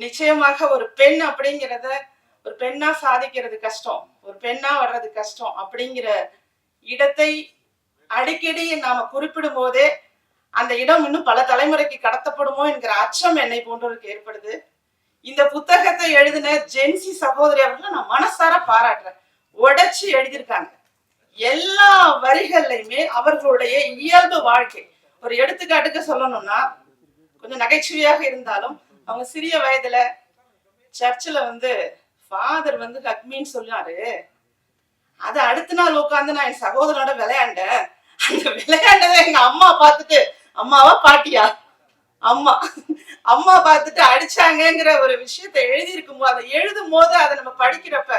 நிச்சயமாக ஒரு பெண் அப்படிங்கிறத ஒரு பெண்ணா சாதிக்கிறது கஷ்டம், ஒரு பெண்ணா வர்றது கஷ்டம் அப்படிங்கிற இடத்தை அடிக்கடி நாம குறிப்பிடும் போதே அந்த இடம் இன்னும் பல தலைமுறைக்கு கடத்தப்படுமோ என்கிற அச்சம் என்னை போன்றவருக்கு ஏற்படுது. இந்த புத்தகத்தை எழுதின ஜென்சி சகோதரி அவர்களை நான் மனசார பாராட்டுறேன். உடைச்சு எழுதியிருக்காங்க. எல்லா வரிகள்லையுமே அவர்களுடைய இயல்பு வாழ்க்கை. ஒரு எடுத்துக்காட்டுக்கு சொல்லணும்னா, கொஞ்சம் நகைச்சுவையாக இருந்தாலும் அவங்க சிறிய வயதுல சர்ச்சில் ஃபாதர் ஹக்மின்னு சொன்னாரு. அது அடுத்த நாள் உட்காந்து நான் என் சகோதரனோட விளையாண்டேன். அந்த விளையாண்டதை எங்க அம்மா பார்த்துட்டு, அம்மாவா பாட்டியா, அம்மா அம்மா பார்த்துட்டு அடிச்சாங்கிற ஒரு விஷயத்த எழுதியிருக்கும் போது, அதை எழுதும் போது அதை நம்ம படிக்கிறப்ப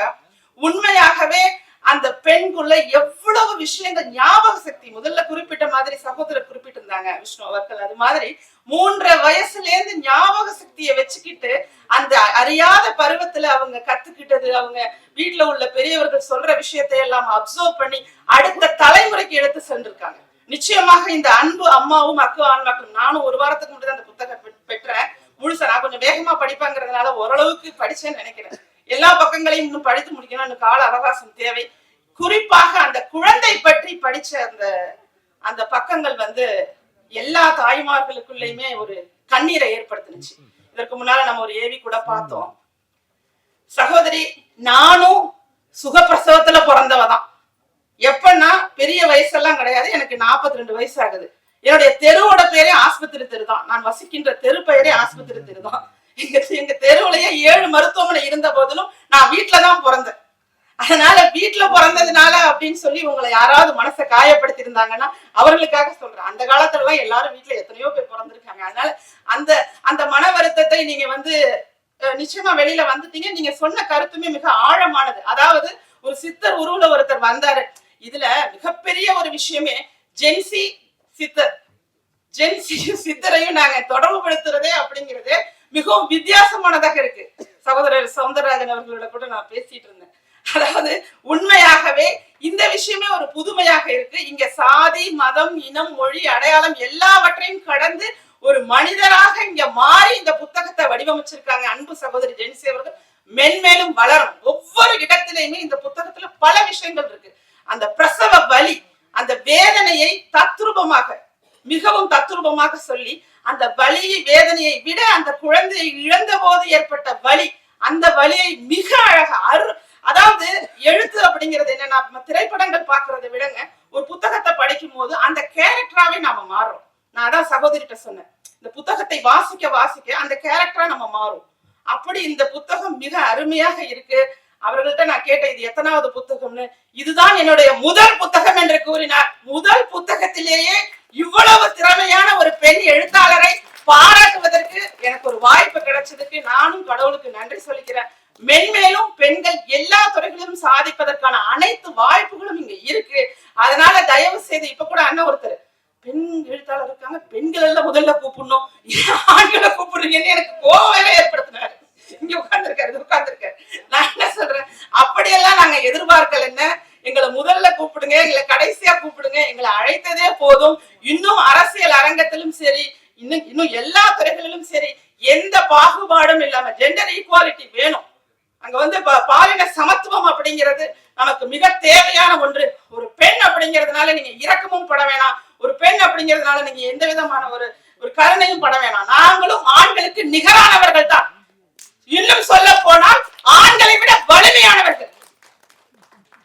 உண்மையாகவே அந்த பெண்குள்ள எவ்வளவு விஷயங்கள், ஞாபக சக்தி, முதல்ல குறிப்பிட்ட மாதிரி சகோதரர் குறிப்பிட்டிருந்தாங்க விஷ்ணு அவர்கள், அது மாதிரி 3 வயசுல இருந்து ஞாபக சக்தியை வச்சுக்கிட்டு அந்த அறியாத பருவத்துல அவங்க கத்துக்கிட்டது, அவங்க வீட்டுல உள்ள பெரியவர்கள் சொல்ற விஷயத்தை எல்லாம் அப்சர்வ் பண்ணி அடுத்த தலைமுறைக்கு எடுத்து சென்றிருக்காங்க. நிச்சயமாக இந்த அன்பு அம்மாவும் அக்கு ஆன்மாக்கும், நானும் ஒரு வாரத்துக்கு முன்னாடி அந்த புத்தகம் பெற்றேன். முழுசா நான் கொஞ்சம் வேகமா படிப்பாங்கிறதுனால ஓரளவுக்கு படிச்சேன்னு நினைக்கிறேன். எல்லா பக்கங்களையும் இன்னும் படித்து முடிக்கணும், இன்னும் கால அவகாசம் தேவை. குறிப்பாக அந்த குழந்தை பற்றி படிச்ச அந்த பக்கங்கள் எல்லா தாய்மார்களுக்குள்ளயுமே ஒரு கண்ணீரை ஏற்படுத்துனுச்சு. இதற்கு முன்னால நம்ம ஒரு ஏவி கூட பார்த்தோம். சகோதரி, நானும் சுகப்பிரசவத்துல பிறந்தவதான். எப்பன்னா பெரிய வயசெல்லாம் கிடையாது, எனக்கு 42 வயசு ஆகுது. என்னுடைய தெருவோட பேரே ஆஸ்பத்திரி தெரு தான். நான் வசிக்கின்ற தெரு பெயரே ஆஸ்பத்திரி தெரு தான். எங்க தெருவுலயே 7 மருத்துவமனை இருந்த போதிலும் நான் வீட்டுலதான் பிறந்தேன். அதனால வீட்டுல பிறந்ததுனால அப்படின்னு சொல்லி உங்களை யாராவது மனசை காயப்படுத்தி இருந்தாங்கன்னா அவர்களுக்காக சொல்றேன். அந்த காலத்துல எல்லாம் எல்லாரும் வீட்டுல எத்தனையோ பேர் பிறந்திருக்காங்க. அதனால அந்த மன வருத்தத்தை நீங்க நிச்சயமா வெளியில வந்துட்டீங்க. நீங்க சொன்ன கருத்துமே மிக ஆழமானது. அதாவது ஒரு சித்தர் உருவுல ஒருத்தர் வந்தாரு. இதுல மிகப்பெரிய ஒரு விஷயமே ஜென்சி சித்தர், ஜென்சி சித்தரையும் நாங்க தொடர்பு படுத்துறதே அப்படிங்கிறது மிகவும் வித்தியாசமானதாக இருக்கு. சகோதரர் சௌந்தரராஜன் அவர்களோட கூட நான் பேசிட்டு இருந்தேன். அதாவது உண்மையாகவே இந்த விஷயமே ஒரு புதுமையாக இருக்கு. இங்க சாதி, மதம், இனம், மொழி, அடையாளம் எல்லாவற்றையும் கடந்து ஒரு மனிதராக இங்க மாறி இந்த புத்தகத்தை வடிவமைச்சிருக்காங்க. அன்பு சகோதரி ஜென்சி அவர்கள் மென்மேலும் வளரும். ஒவ்வொரு இடத்திலையுமே இந்த புத்தகத்துல பல விஷயங்கள் இருக்கு. அந்த பிரசவ வலி, அந்த வேதனையை தத்ரூபமாக, மிகவும் தத்ரூபமாக சொல்லி, அந்த வலி வேதனையை விட அந்த குழந்தையை இழந்த போது ஏற்பட்ட வலி, அந்த வலியை மிக அழகா அதாவது எழுத்து அப்படிங்கிறது என்னன்னா, திரைப்படங்கள் பாக்குறதை விடங்க ஒரு புத்தகத்தை படிக்கும் போது அந்த கேரக்டராவே நாம மாறுறோம். நான் அதான் சகோதரிட்ட சொன்னேன், இந்த புத்தகத்தை வாசிக்க வாசிக்க அந்த கேரக்டரா நம்ம மாறும். அப்படி இந்த புத்தகம் மிக அருமையாக இருக்கு. அவர்கள்ட்ட நான் கேட்டேன், இது எத்தனாவது புத்தகம்னு. இதுதான் என்னுடைய முதல் புத்தகம் என்று கூறினார். முதல் புத்தகத்திலேயே இவ்வளவு திறமையான ஒரு பெண் எழுத்தாளரை பாராட்டுவதற்கு எனக்கு ஒரு வாய்ப்பு கிடைச்சதுக்கு நானும் கடவுளுக்கு நன்றி சொல்லிக்கிறேன். மென்மேலும் பெண்கள் எல்லா துறைகளிலும் சாதிப்பதற்கான அனைத்து வாய்ப்புகளும் இங்க இருக்கு. அதனால தயவு செய்து, இப்ப கூட அண்ணன் ஒருத்தர் பெண் எழுத்தாளர் இருக்காங்க, பெண்கள் எல்லாம் முதல்ல கூப்பிடணும், ஆண்களை கூப்பிடுறீங்கன்னு எனக்கு கோவமே ஏற்படுத்தினாரு. இங்க உட்கார்ந்துருக்காரு. நான் என்ன சொல்றேன், அப்படியெல்லாம் நாங்க எதிர்பார்க்கல. என்ன, எங்களை முதல்ல கூப்பிடுங்க, எங்களை கடைசியா கூப்பிடுங்க, எங்களை அழைத்ததே போதும். இன்னும் அரசியல் அரங்கத்திலும் சரி, இன்னும் எல்லா துறைகளிலும் சரி, எந்த பாகுபாடும் இல்லாம ஜெண்டர் ஈக்குவாலிட்டி வேணும். அங்க பாலின சமத்துவம் அப்படிங்கிறது நமக்கு மிக தேவையான ஒன்று. ஒரு பெண் அப்படிங்கிறதுனால நீங்க இரக்கமும் பட வேணாம், ஒரு பெண் அப்படிங்கிறதுனால நீங்க எந்த விதமான ஒரு கருணையும் பட வேணாம். நாங்களும் ஆண்களுக்கு நிகரானவர்கள் தான். இன்னும் சொல்ல போனால் ஆண்களை விட வலிமையானவர்கள்.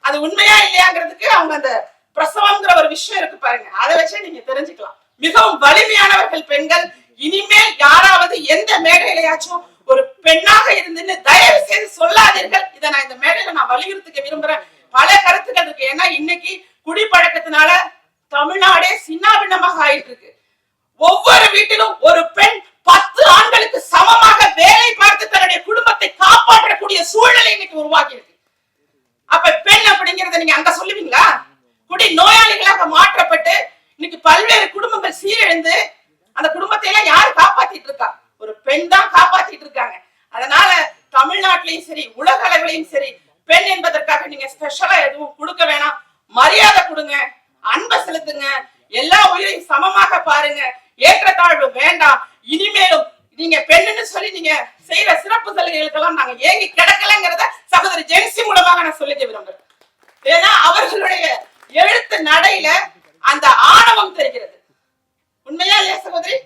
அது உண்மையா இல்லையாங்கிறதுக்கு அவங்க அந்த பிரசவம்ங்கிற ஒரு விஷயம் இருக்கு பாருங்க, அதை வச்சே நீங்க தெரிஞ்சுக்கலாம். மிகவும் வலிமையானவர்கள் பெண்கள். இனிமேல் யாராவது எந்த மேடையிலையாச்சும் ஒரு பெண்ணாக இருந்துன்னு தயவு செய்து சொல்லாதீர்கள். இதை நான் இந்த மேடையில நான் வலியுறுத்திக்க விரும்புறேன். பல கருத்துக்கள் இருக்கு. ஏன்னா இன்னைக்கு குடிப்பழக்கத்தினால தமிழ்நாடே சின்னாபின்னமாக ஆயிட்டு இருக்கு. ஒவ்வொரு வீட்டிலும் ஒரு பெண் 10 ஆண்களுக்கு சமமாக வேலை பார்த்து தன்னுடைய குடும்பத்தை காப்பாற்றக்கூடிய சூழ்நிலை இன்னைக்கு உருவாக்கி இருக்கு. அப்ப பெண் அப்படிங்கறத நீங்க அங்க சொல்லுவீங்களா? குடி நோயாளிகளாக மாற்றப்பட்டு இன்னைக்கு பல்வேறு குடும்பங்கள் சீரழிந்து அந்த குடும்பத்தை எல்லாம் யாரு காப்பாத்திட்டு இருக்கா? ஒரு பெண் தான் காப்பாத்திட்டு இருக்காங்க. அதனால தமிழ்நாட்டிலையும் சரி, உலக அளவிலையும் சரி, பெண் என்பதற்காக நீங்க ஸ்பெஷலா எதுவும் கொடுக்க வேணாம். மரியாதை கொடுங்க, அன்பை செலுத்துங்க, எல்லா உயிரையும் சமமாக பாருங்க, ஏற்றத்தாழ்வு வேண்டாம். இனிமேலும் நீங்க பெண்ணுன்னு சொல்லி நீங்க செய்யற சிறப்பு சலுகைகளுக்கெல்லாம் நாங்க ஏங்கி கிடக்கலங்கிறத சகோதரி ஜென்சி மூலமாக நான் சொல்லிக்க விரும்புறேன். ஏன்னா அவர்களுடைய எழுத்து நடையில அந்த ஆணவம் தெரிகிறது. உண்மையா இல்லையா சகோதரி?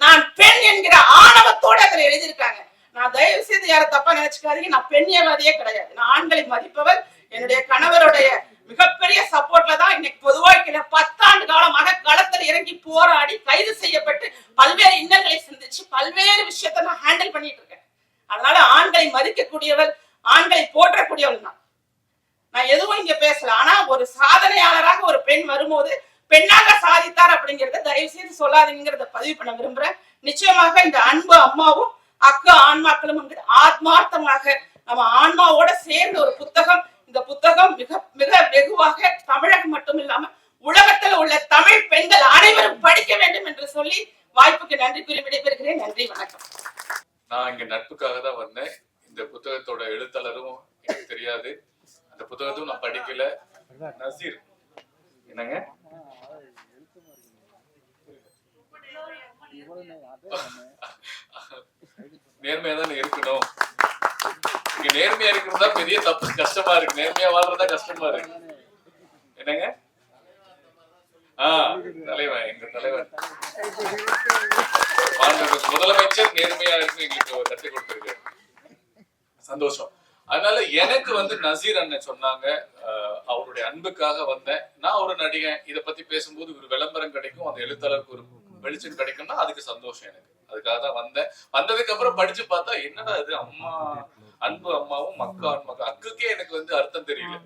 நான் பெண் என்கிற ஆணவத்தோட அதில் எழுதியிருக்காங்க. நான் தயவு செய்து யாரும் தப்பா நினைச்சுக்காதீங்க, நான் பெண்ணியவாதியே கிடையாது. நான் ஆண்களை மதிப்பவர். என்னுடைய கணவருடைய மிகப்பெரிய சப்போர்ட்ல தான் இன்னைக்கு பொது வாழ்க்கையில 10 ஆண்டு காலமாக களத்தில் இறங்கி போராடி கைது செய்யப்பட்டு பல்வேறு இன்னல்களை சந்திச்சு பல்வேறு விஷயத்த நான் ஹேண்டில் பண்ணிட்டு இருக்கேன். அதனால ஆண்களை மதிக்கக்கூடியவள், ஆண்களை போற்றக்கூடியவள் தான். நான் எதுவும் இங்க பேசல. ஆனா ஒரு சாதனையாளராக ஒரு பெண் வரும்போது பெண்ணாக சாதித்தார் அப்படிங்கறத தயவு செய்து சொல்லாதீங்கிறத பதிவு பண்ண விரும்புறேன். நிச்சயமாக இந்த அன்பு அம்மாவும் அக்கா ஆன்மாக்களும் ஆத்மார்த்தமாக நம்ம ஆன்மாவோட சேர்ந்த ஒரு புத்தகம். இந்த புத்தகம் மிக மிக வெகுவாக தமிழகம் மட்டும் இல்லாம உலகத்தில் உள்ள தமிழ் பெண்கள் அனைவரும் படிக்க வேண்டும் என்று சொல்லி வாய்ப்புக்கு நன்றி கூறி விடைபெறுகிறேன். நன்றி, வணக்கம். நான் இங்க நட்புக்காக தான் வந்தேன். இந்த புத்தகத்தோட எழுத்தாளரும் எனக்கு தெரியாது, அந்த புத்தகத்தும் நான் படிக்கல. நசீர் என்னங்க நேர்மையா தானே இருக்கணும். இங்க நேர்மையா இருக்கிறதா பெரிய தப்பு, கஷ்டமா இருக்கு. நேர்மையா வாழ்றதா கஷ்டமா இருக்கு. என்னங்க தலைவன், எங்க தலைவன் முதலமைச்சர் நேர்மையா இருக்கு எங்களுக்கு கற்றுக் கொடுத்திருக்காரு. சந்தோஷம். அதனால எனக்கு நசீர் அண்ணன் சொன்னாங்க, அவருடைய அன்புக்காக வந்தேன். நான் ஒரு நடிகன், இதை பத்தி பேசும்போது ஒரு விளம்பரம் கிடைக்கும், அந்த எழுத்தாளருக்கு ஒரு வெளிச்சம் கிடைக்கும்னா அதுக்கு சந்தோஷம் எனக்கு. அதுக்காக தான் வந்தேன். வந்ததுக்கு அப்புறம் படிச்சு பார்த்தா என்னடா இது அம்மா அன்பு அம்மாவும் மக்கா ஆன்மக்கா, அக்குக்கே எனக்கு அர்த்தம் தெரியல.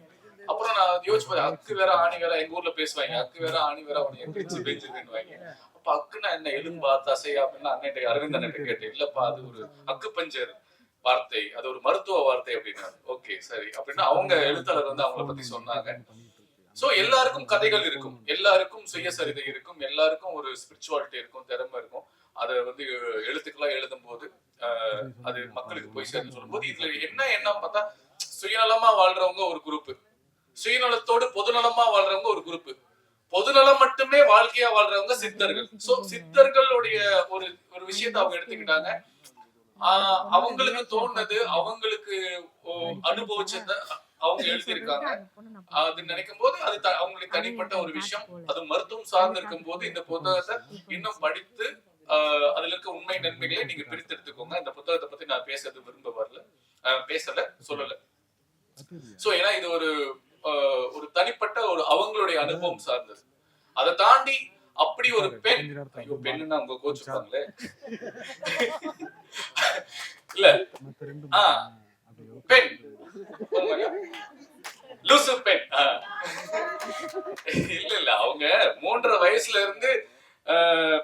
அப்புறம் நான் யோசிச்சு அக்கு வேற ஆணி வேற, எங்க ஊர்ல பேசுவாங்க, அக்கு வேற ஆணி வேற அவனை எந்திரிச்சு பெஞ்சுவாங்க. அப்ப அக்குன்னா என்ன, எலும்பா தசையா அப்படின்னா அண்ணன் அரவிந்த் அண்ணன் கேட்டேன். இல்லப்பா அது ஒரு அக்கு பஞ்சர் வார்த்தை, அது ஒரு மருத்துவ வார்த்தை அப்படின்னா. ஓகே சரி அப்படின்னா அவங்க எழுத்தாளர் அவங்கள பத்தி சொன்னாங்க. சோ எல்லாருக்கும் கதைகள் இருக்கும், எல்லாருக்கும் சுயசரிதை இருக்கும், எல்லாருக்கும் ஒரு ஸ்பிரிச்சுவாலிட்டி இருக்கும், திறமை இருக்கும். அதை எழுத்துக்களா எழுதும் போது அது மக்களுக்கு போய் சேர்ந்து சொல்லும் போது இதுல என்ன பார்த்தா சுயநலமா வாழ்றவங்க ஒரு குரூப், சுயநலத்தோடு பொதுநலமா வாழ்றவங்க ஒரு குரூப், பொதுநலம் மட்டுமே வாழ்க்கையா வாழ்றவங்க சித்தர்கள். சோ சித்தர்களுடைய ஒரு ஒரு விஷயத்தை அவங்க எடுத்துக்கிட்டாங்க. அவங்களுக்கு தோணுது, அவங்களுக்கு அனுபவிச்சத அவங்க எழுதியிருக்காங்க. அது நினைக்கும் போது அது அவங்களுக்கு தனிப்பட்ட ஒரு விஷயம். அது மருத்துவம் சார்ந்து இருக்கும் போது இந்த புத்தகத்தை இன்னும் படித்து அதுல இருக்க உண்மை நன்மைகளை நீங்க பிரித்து எடுத்துக்கோங்க. இந்த புத்தகத்தை பத்தி நான் பேசல சொல்லல. சோ ஏன்னா இது ஒரு தனிப்பட்ட ஒரு அவங்களுடைய அனுபவம் சார்ந்தது. அதை தாண்டி அப்படி ஒரு பெண், பெண்ணுன்னா உங்க கோச்சுப்பாங்களே இல்ல, பெண் லூசு பெண் இல்ல அவங்க 3.5 வயசுல இருந்து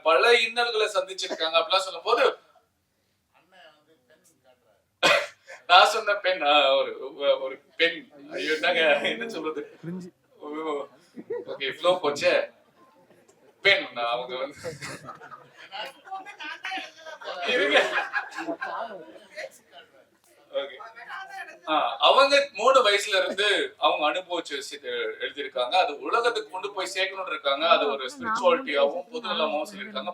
பல இன்னல்களை சந்திச்சிருக்காங்க அப்படிலாம் சொல்லும் போது நான் சொன்ன பெண் ஒரு பெண். ஐயோ என்னங்க என்ன சொல்றது, ஓகே ஃப்ளோ போச்சே. பெண் அவங்க அவங்க 3 வயசுல இருந்து அவங்க அனுபவிச்ச விஷயத்தை எழுதியிருக்காங்க. அது உலகத்துக்கு கொண்டு போய் சேர்க்கணும்னு இருக்காங்க. அது ஒரு ஸ்பிரிச்சுவாலிட்டியாவும் பொதுநலமாவும் சொல்லியிருக்காங்க.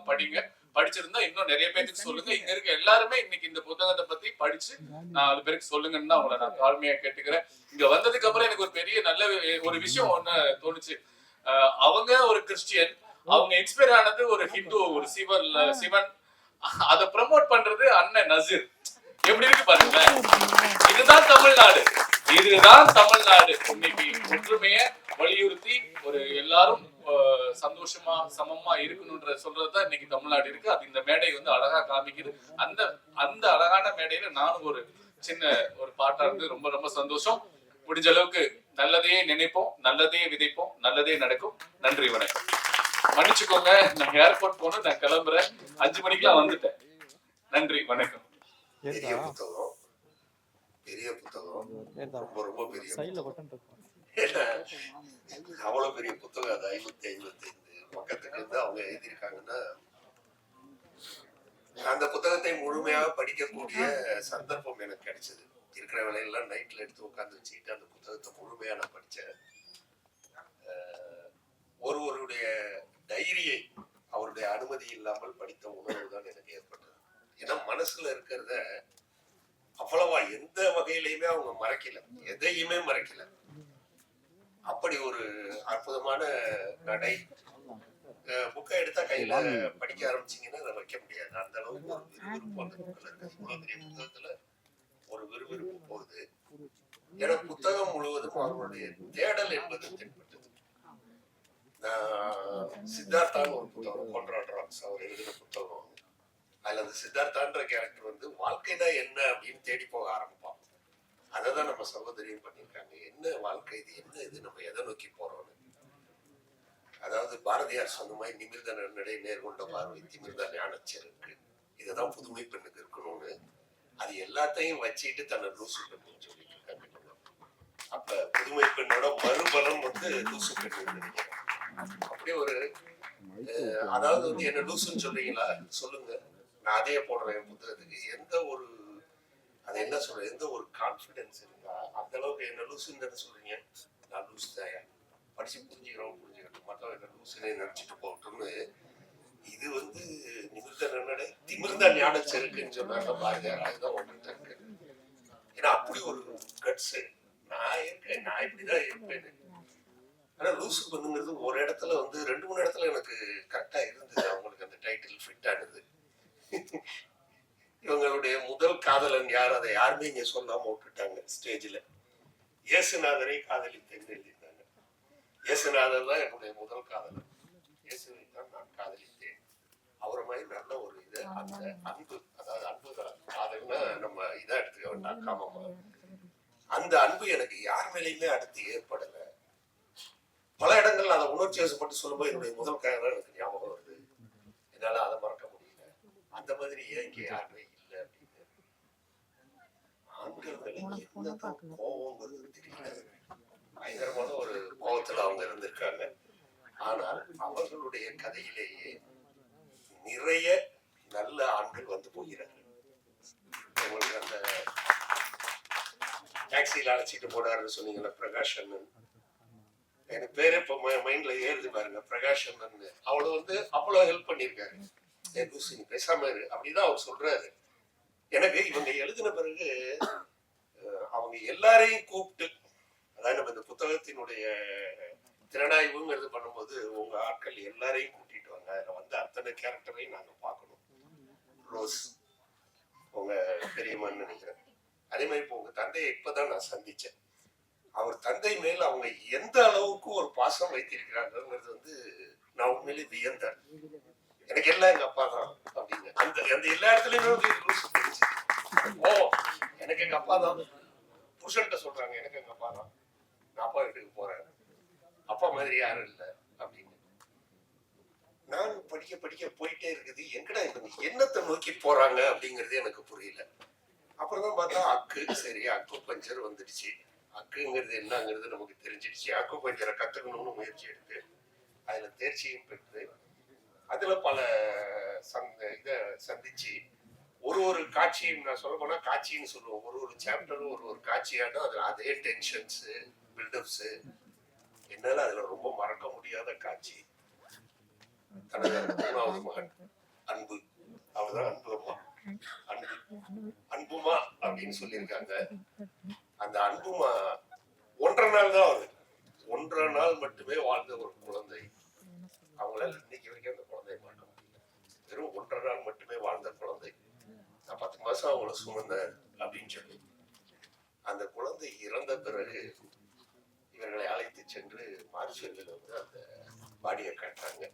படிச்சிருந்தா இன்னும் நிறைய பேருக்கு சொல்லுங்க. இங்க இருக்க எல்லாருமே இன்னைக்கு இந்த புத்தகத்தை பத்தி படிச்சு நான் அது பேருக்கு சொல்லுங்கன்னு அவங்கள நான் தாழ்மையா கேட்டுக்கிறேன். இங்க வந்ததுக்கு அப்புறம் எனக்கு ஒரு பெரிய நல்ல ஒரு விஷயம் ஒண்ணு தோணுச்சு. அவங்க ஒரு கிறிஸ்டியன், அவங்க இன்ஸ்பயர் ஆனது ஒரு ஹிந்து, ஒரு சிவன். அதை ப்ரமோட் பண்றது அண்ணன் நசீர். எப்படி இருக்கு பாருங்க, இதுதான் தமிழ்நாடு, இதுதான் தமிழ்நாடு. இன்னைக்கு ஒற்றுமையை வலியுறுத்தி ஒரு எல்லாரும் சந்தோஷமா சமமா இருக்கணும்ன்ற சொல்றதுதான் இன்னைக்கு தமிழ்நாடு இருக்கு. அது இந்த மேடை அழகா காமிக்குது. அந்த அழகான மேடையில நானும் ஒரு சின்ன ஒரு பாட்டா இருந்து ரொம்ப ரொம்ப சந்தோஷம். முடிஞ்ச அளவுக்கு நல்லதையே நினைப்போம், நல்லதையே விதைப்போம், நல்லதே நடக்கும். நன்றி, வணக்கம். மன்னிச்சுக்கோங்க, நான் ஏர்போர்ட் போகணும், நான் கிளம்புறேன். 5 மணிக்கெல்லாம் வந்துட்டேன். நன்றி, வணக்கம். பெரிய புத்தகம், ரொம்ப ரொம்ப பெரிய அவ்வளவு பெரிய புத்தகம். அது 555 பக்கத்துக்கு அவங்க எழுதியிருக்காங்கன்னா அந்த புத்தகத்தை முழுமையாக படிக்கக்கூடிய சந்தர்ப்பம் எனக்கு கிடைச்சது. இருக்கிற வேலையெல்லாம் நைட்ல எடுத்து உட்காந்து வச்சுக்கிட்டு அந்த புத்தகத்தை முழுமையா நான் படிச்சேன். ஒருவருடைய டைரியை அவருடைய அனுமதி இல்லாமல் படித்த உணர்வு தான் எனக்கு ஏற்பட்டது. ஏன்னா மனசுல இருக்கிறத அவ்வளவா எந்த வகையிலையுமே அவங்க மறைக்கல, எதையுமே மறைக்கல. அப்படி ஒரு அற்புதமான நடை. புக்கை எடுத்தா கையில படிக்க ஆரம்பிச்சீங்கன்னா அதை வைக்க முடியாது. அந்த அளவுக்கு ஒரு விறுவிறுப்பு அந்த புக்கில் இருக்கு. இவ்வளவு பெரிய புத்தகத்துல ஒரு விறுவிறுப்பு போகுது. ஏன்னா புத்தகம் முழுவதும் அவர்களுடைய தேடல் என்பது தென்பட்டது. சித்தார்த்தான்னு ஒரு புத்தகம், கொன்ராட் ராக்ஸ் அவர் எழுதின புத்தகம். அதுல அந்த சித்தார்த்தான்ற கேரக்டர் வந்து வாழ்க்கைனா என்ன அப்படின்னு தேடி போக ஆரம்பிப்பான். அதை தான் நம்ம சகோதரியும் பண்ணியிருக்காங்க. என்ன வாழ்க்கை இது, என்ன இது, நம்ம எதை நோக்கி போறோம்னு. அதாவது பாரதியார் சொன்ன மாதிரி நிமிர்ந்த நடை, நேர்கொண்ட பார்வை, திமிர்ந்த ஞானச்செருக்கு, இதுதான் புதுமை பெண்ணுக்கு இருக்கணும்னு. அது எல்லாத்தையும் வச்சுட்டு தன்னை லூசு பெண்ணுன்னு சொல்லிட்டு இருக்காங்க. அப்ப புதுமை பெண்ணோட மறுபலம் வந்து லூசு பெண்ணு. அப்படி ஒரு அதாவது வந்து என்ன லூசுன்னு சொல்றீங்களா, சொல்லுங்க, நான் அதையே போடுறேன் என் புத்தகத்துக்கு. எந்த ஒரு அது என்ன சொல்ற, எந்த ஒரு கான்பிடன்ஸ் இருக்கா? அந்த அளவுக்கு என்ன லூசுன்னு தானே சொல்றீங்க. நான் லூசு தாயா, படிச்சு புரிஞ்சுக்கட்டும், மற்றவங்க என்ன லூசுன்னு நினைச்சிட்டு போகட்டும்னு. இது வந்து நிமிர்ந்த நன்னடை, திமிர்ந்த ஞான செருக்குன்னு சொன்னாங்க பாரதியார். அதுதான் ஒன்று இருக்கு. ஏன்னா அப்படி ஒரு கட்ஸ் நான் இருக்கேன், நான் இப்படிதான் இருப்பேன். ஆனா லூசு பண்ணுங்கிறது ஒரு இடத்துல வந்து 2-3 இடத்துல எனக்கு கரெக்டா இருந்தது. அவங்களுக்கு அந்த டைட்டில் ஃபிட் ஆனது. இவங்களுடைய முதல் காதலன் யார், அதை யாருமே இங்க சொல்லாம விட்டுட்டாங்க ஸ்டேஜ்ல. இயேசுநாதரை காதலித்தேன்னு எழுதியிருந்தாங்க. இயேசுநாதர் தான் என்னுடைய முதல் காதலன், இயேசுவை தான் நான் காதலித்தேன். அவரை மாதிரி நல்ல ஒரு இது, அந்த அன்பு, அதாவது அன்பு தான் காதல்னா நம்ம இதா எடுத்துக்க வேண்டாம், காமமா. அந்த அன்பு எனக்கு யார் மேலேயுமே அடுத்து ஏற்படல. பல இடங்கள்ல அதை உணர்ச்சி வசப்பட்டு சொல்லும்போது என்னுடைய முதல் காதலன் எனக்கு ஞாபகம் வருது. என்னால அதை மறக்க முடியல. அந்த மாதிரி ஏன் இங்க யாருமே இல்லை அப்படின்னு. ஆண்கள் மேல என்னதான் கோபங்கிறது தெரியல. பயங்கரமான ஒரு கோபத்துல அவங்க இருந்திருக்காங்க. ஆனால் அவர்களுடைய கதையிலேயே நிறைய நல்ல ஆண்கள் வந்து போகிறார்கள். உங்களுக்கு அந்த டாக்ஸியில அழைச்சிட்டு போனாருன்னு சொன்னீங்கல்ல, பிரகாஷ் அண்ணன், எனக்கு பேரே இப்போ மைண்ட்ல ஏறுது பாருங்க, பிரகாஷ் அண்ணன். அவளை வந்து அவ்வளவு ஹெல்ப் பண்ணியிருக்காரு. நீ பேசாம இரு அப்படிதான் அவர் சொல்றாரு. எனக்கு இவங்க எழுதின பிறகு அவங்க எல்லாரையும் கூப்பிட்டு, அதாவது நம்ம இந்த புத்தகத்தினுடைய திறனாய்வுங்கிறது பண்ணும்போது உங்க ஆட்கள் எல்லாரையும் கூட்டிட்டு வாங்க, அதுல வந்து அத்தனை கேரக்டரையும் நாங்க பார்க்கணும். ரோஸ் உங்க பெரியம்மான்னு நினைக்கிறேன். அதே மாதிரி இப்போ உங்க தந்தையை இப்பதான் நான் சந்திச்சேன். அவர் தந்தை மேல் அவங்க எந்த அளவுக்கு ஒரு பாசம் வைத்திருக்கிறாங்கிறது வந்து நான் உண்மையிலே வியந்தேன். எனக்கு எல்லாம் எங்க அப்பா தான் அப்படின்னு அந்த அந்த எல்லா இடத்துலயுமே ஓ எனக்கு எங்க அப்பா தான். புருஷன்கிட்ட சொல்றாங்க எனக்கு எங்க அப்பா தான், நான் அப்பா வீட்டுக்கு போறேன், அப்பா மாதிரி யாரும் இல்லை அப்படின்னு. நான் படிக்க படிக்க போயிட்டே இருக்குது. எங்கடா இவங்க என்னத்தை நோக்கி போறாங்க அப்படிங்கிறது எனக்கு புரியல. அப்புறம் தான் பார்த்தா அக்கு, சரி அக்கு பஞ்சர் வந்துடுச்சு. அக்குங்கிறது என்னங்கிறது நமக்கு தெரிஞ்சிடுச்சு. அக்கு பஞ்சரை கத்துக்கணும்னு முயற்சி எடுத்து அதுல தேர்ச்சியும் பெற்று அதுல பல இதை சந்திச்சு ஒரு காட்சியும், நான் சொல்ல போனா காட்சின்னு சொல்லுவோம், ஒரு சாப்டரும் ஒரு காட்சியாட்டும் அதுல அதே டென்ஷன்ஸ் பில்டப்ஸ். என்னால அதுல ரொம்ப மறக்க முடியாத காட்சி தனது 3வது மகன் அன்பு, அவர்தான் அன்பு அம்மா, அன்பு அன்புமா அப்படின்னு சொல்லியிருக்காங்க. அந்த அன்புமா 1.5 நாள் தான் வருது. 1.5 நாள் மட்டுமே வாழ்ந்த ஒரு குழந்தை. அவங்களால இன்னைக்கு வரைக்கும் அந்த குழந்தைய பார்க்க முடியல. வெறும் 1.5 நாள் மட்டுமே வாழ்ந்த குழந்தை. நான் 10 மாசம் அவங்கள சுமந்தேன் அப்படின்னு சொல்லி. அந்த குழந்தை இறந்த பிறகு இவர்களை அழைத்து சென்று மார்ச்சுவரியில் வந்து அந்த பாடியை காட்டுறாங்க.